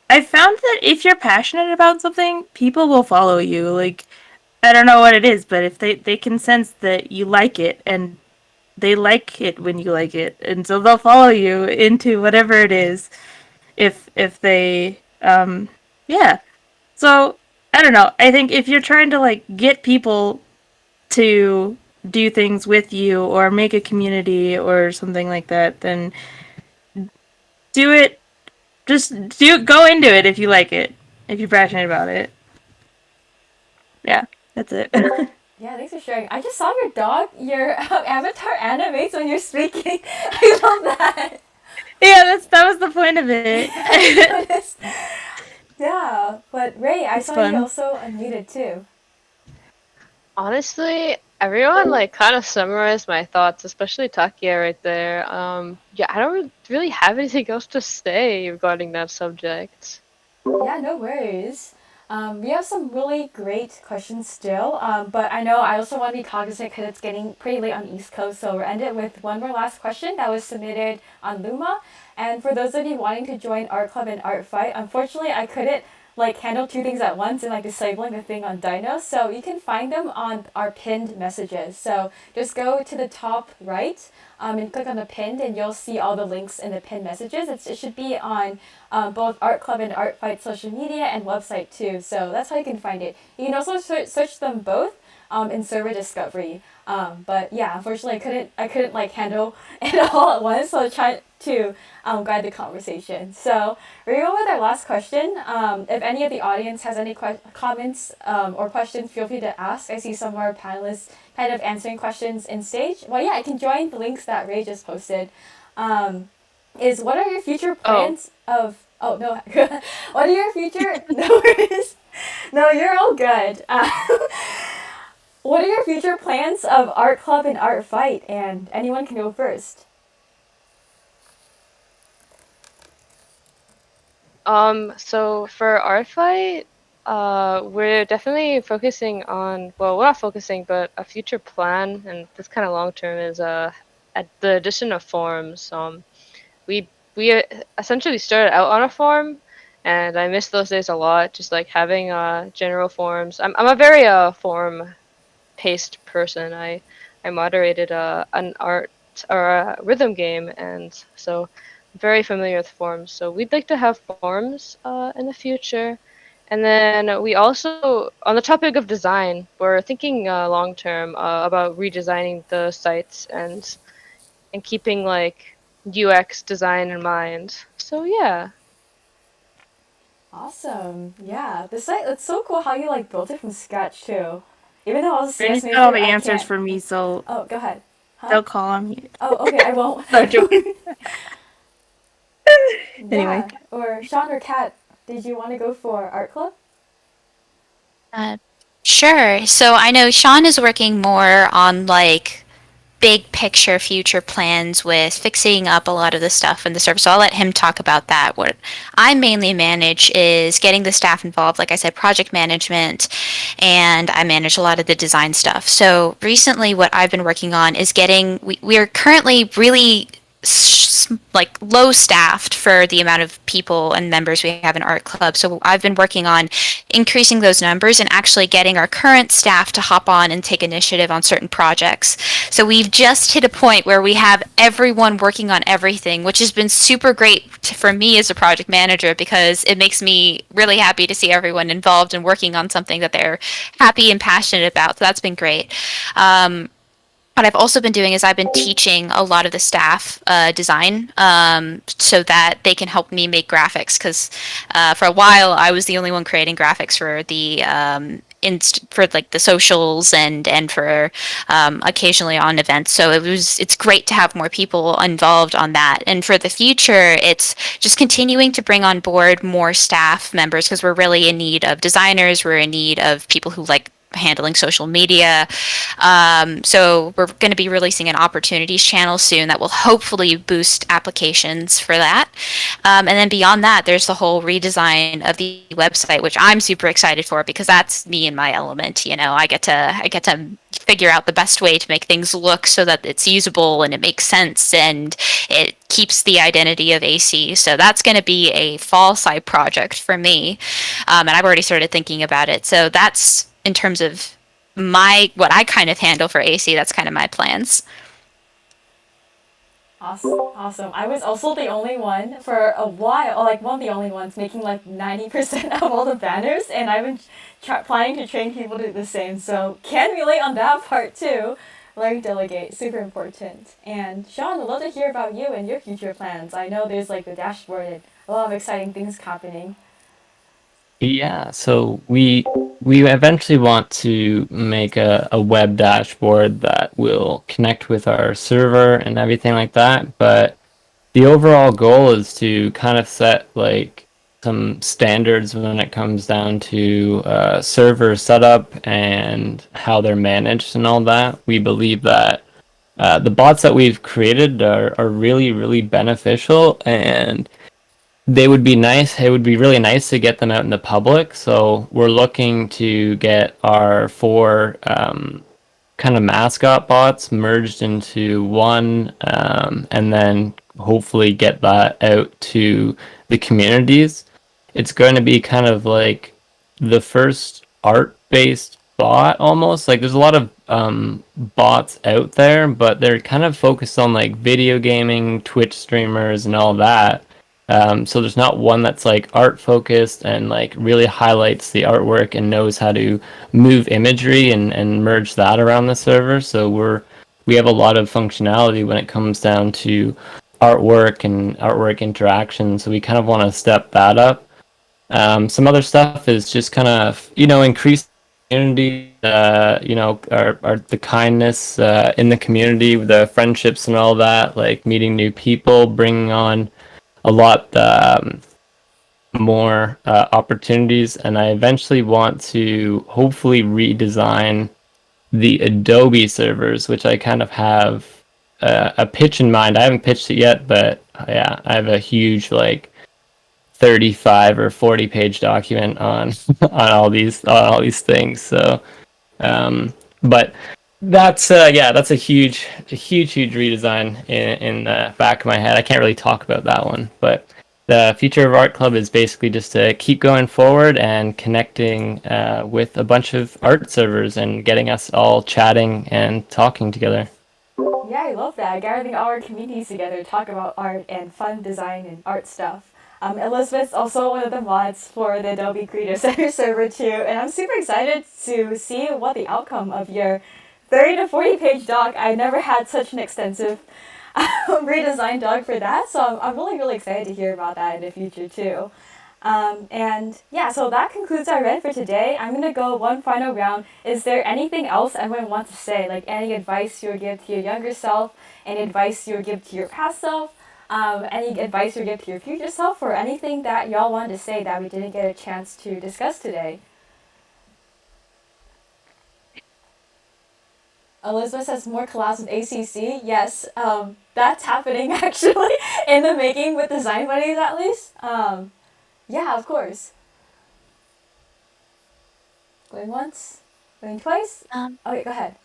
I found that if you're passionate about something, people will follow you. Like, I don't know what it is, but if they can sense that you like it, and they like it when you like it, and so they'll follow you into whatever it is. If they yeah. So I don't know. I think if you're trying to like get people to do things with you or make a community or something like that, then do it. Just go into it if you like it, if you're passionate about it. Yeah, that's it. Yeah, thanks for sharing. I just saw your dog, your avatar animates when you're speaking. I love that. Yeah, that was the point of it. I noticed. Yeah, but Ray, I It's saw you fun. also unmuted too. Honestly, everyone like kind of summarized my thoughts, especially Takia right there. Yeah, I don't really have anything else to say regarding that subject. Yeah, no worries. We have some really great questions still, but I know I also want to be cognizant because it's getting pretty late on East Coast, so we'll end it with one more last question that was submitted on Luma. And for those of you wanting to join Art Club and Art Fight, unfortunately I couldn't like handle two things at once and like disabling the thing on Dino, so you can find them on our pinned messages. So just go to the top right, and click on the pinned, and you'll see all the links in the pinned messages. It should be on both Art Club and Art Fight social media and website too. So that's how you can find it. You can also search them both in server discovery. But yeah, unfortunately, I couldn't like handle it all at once. So I tried to guide the conversation. So we're going with our last question. If any of the audience has any comments or questions, feel free to ask. I see some of our panelists kind of answering questions in stage. Well, yeah, I can join the links that Ray just posted. What are your future plans of? Oh no, what are your future? No worries. No, you're all good. What are your future plans of Art Club and Art Fight? And anyone can go first. So for Art Fight, we're definitely focusing on, well, we're not focusing, but a future plan, and this kind of long term is at the addition of forums. We essentially started out on a forum, and I miss those days a lot. Just like having general forums. I'm a very forum paced person. I moderated an art or a rhythm game, and so I'm very familiar with forums. So we'd like to have forums in the future. And then we also, on the topic of design, we're thinking long term about redesigning the sites and keeping like UX design in mind. So yeah. Awesome. Yeah, the site. It's so cool how you like built it from scratch too. Even though I was a CS Brandon's got all major, the I answers can't. for me, so Oh, go ahead. Huh? they'll call on me. Oh, okay. I won't. No joking. Anyway. Yeah. Or Sean or Kat, did you want to go for art club? Sure. So I know Shaun is working more on like big picture future plans with fixing up a lot of the stuff in the server. So I'll let him talk about that. What I mainly manage is getting the staff involved, like I said, project management, and I manage a lot of the design stuff. So recently what I've been working on is we are currently really like low staffed for the amount of people and members we have in art club. So I've been working on increasing those numbers and actually getting our current staff to hop on and take initiative on certain projects. So we've just hit a point where we have everyone working on everything, which has been super great for me as a project manager because it makes me really happy to see everyone involved and working on something that they're happy and passionate about. So that's been great. What I've also been doing is I've been teaching a lot of the staff design so that they can help me make graphics because for a while I was the only one creating graphics for the for like the socials and for occasionally on events. So it's great to have more people involved on that. And for the future, it's just continuing to bring on board more staff members because we're really in need of designers. We're in need of people who like handling social media. So we're going to be releasing an opportunities channel soon that will hopefully boost applications for that. And then beyond that, there's the whole redesign of the website, which I'm super excited for because that's me in my element. You know, I get to figure out the best way to make things look so that it's usable and it makes sense and it keeps the identity of AC. So that's going to be a fall side project for me. And I've already started thinking about it. So that's in terms of what I kind of handle for AC. That's kind of my plans. Awesome. I was also the only one for a while, like one of the only ones making like 90% of all the banners, and I've been planning to train people to do the same. So can relate on that part too. Learn delegate, super important. And Shaun, I'd love to hear about you and your future plans. I know there's like the dashboard and a lot of exciting things happening. Yeah, so we eventually want to make a web dashboard that will connect with our server and everything like that, but the overall goal is to kind of set like some standards when it comes down to server setup and how they're managed and all that. We believe that the bots that we've created are really, really beneficial and they would be nice. It would be really nice to get them out in the public. So we're looking to get our four kind of mascot bots merged into one, and then hopefully get that out to the communities. It's going to be kind of like the first art-based bot almost. Like there's a lot of bots out there, but they're kind of focused on like video gaming, Twitch streamers, and all that. So there's not one that's like art focused and like really highlights the artwork and knows how to move imagery and merge that around the server. So we have a lot of functionality when it comes down to artwork and artwork interaction. So we kind of want to step that up. Some other stuff is just kind of, increase community, our the kindness in the community, the friendships and all that, like meeting new people, bringing on a lot more opportunities, and I eventually want to hopefully redesign the Adobe servers, which I kind of have a pitch in mind. I haven't pitched it yet, but yeah, I have a huge like 35 or 40 page document on on all these things. So but that's a huge redesign in the back of my head. I can't really talk about that one, but the future of Art Club is basically just to keep going forward and connecting with a bunch of art servers and getting us all chatting and talking together. Yeah, I love that. Gathering our communities together to talk about art and fun design and art stuff. Elizabeth's also one of the mods for the Adobe Creative Center server too, and I'm super excited to see what the outcome of your 30 to 40 page doc. I never had such an extensive redesign doc for that, so I'm really, really excited to hear about that in the future too. And yeah, so that concludes our read for today. I'm gonna go one final round. Is there anything else anyone wants to say? Like any advice you would give to your younger self, any advice you would give to your past self, any advice you would give to your future self, or anything that y'all wanted to say that we didn't get a chance to discuss today? Elizabeth has more collabs with ACC. Yes, that's happening actually in the making with Design Buddies at least. Yeah, of course. Going once, going twice. Okay, go ahead.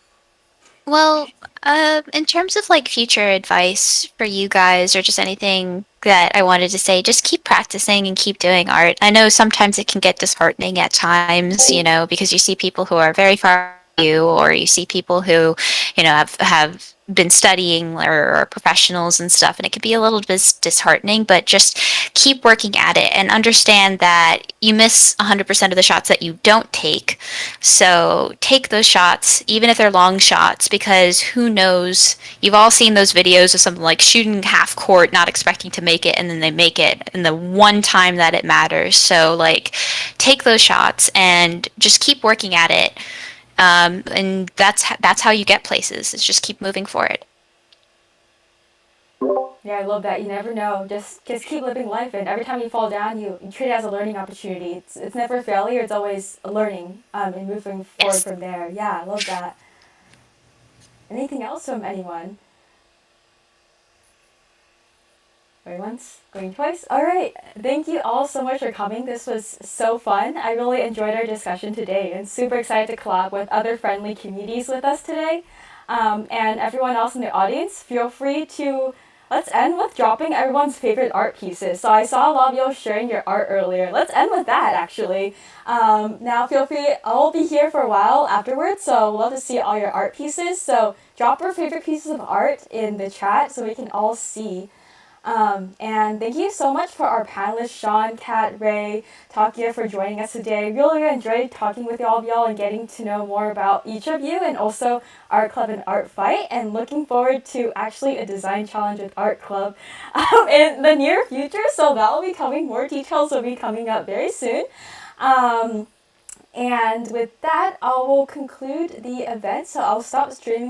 Well, In terms of like future advice for you guys or just anything that I wanted to say, just keep practicing and keep doing art. I know sometimes it can get disheartening at times, because you see people who are very far from you, or you see people who, have been studying or are professionals and stuff, and it can be a little bit disheartening, but just keep working at it and understand that you miss 100% of the shots that you don't take. So take those shots, even if they're long shots, because who knows? You've all seen those videos of someone like shooting half court, not expecting to make it, and then they make it in the one time that it matters. So, like, take those shots and just keep working at it. And that's how you get places. Is just keep moving for it. Yeah, I love that. You never know. Just keep living life, and every time you fall down, you treat it as a learning opportunity. It's never a failure. It's always a learning, and moving forward Yes. from there. Yeah, I love that. Anything else from anyone? Going once, going twice. All right. Thank you all so much for coming. This was so fun. I really enjoyed our discussion today, and super excited to collab with other friendly communities with us today. And everyone else in the audience, feel free to. Let's end with dropping everyone's favorite art pieces. So I saw a lot of y'all sharing your art earlier. Let's end with that, actually. Now feel free, I'll be here for a while afterwards, so we'll love to see all your art pieces. So drop your favorite pieces of art in the chat so we can all see. And thank you so much for our panelists, Shaun, Kat, Rae, Takaia, for joining us today. Really enjoyed talking with all of y'all and getting to know more about each of you, and also Art Club and Art Fight, and looking forward to actually a design challenge with Art Club in the near future. So that will be coming. More details will be coming up very soon. And with that, I will conclude the event. So I'll stop streaming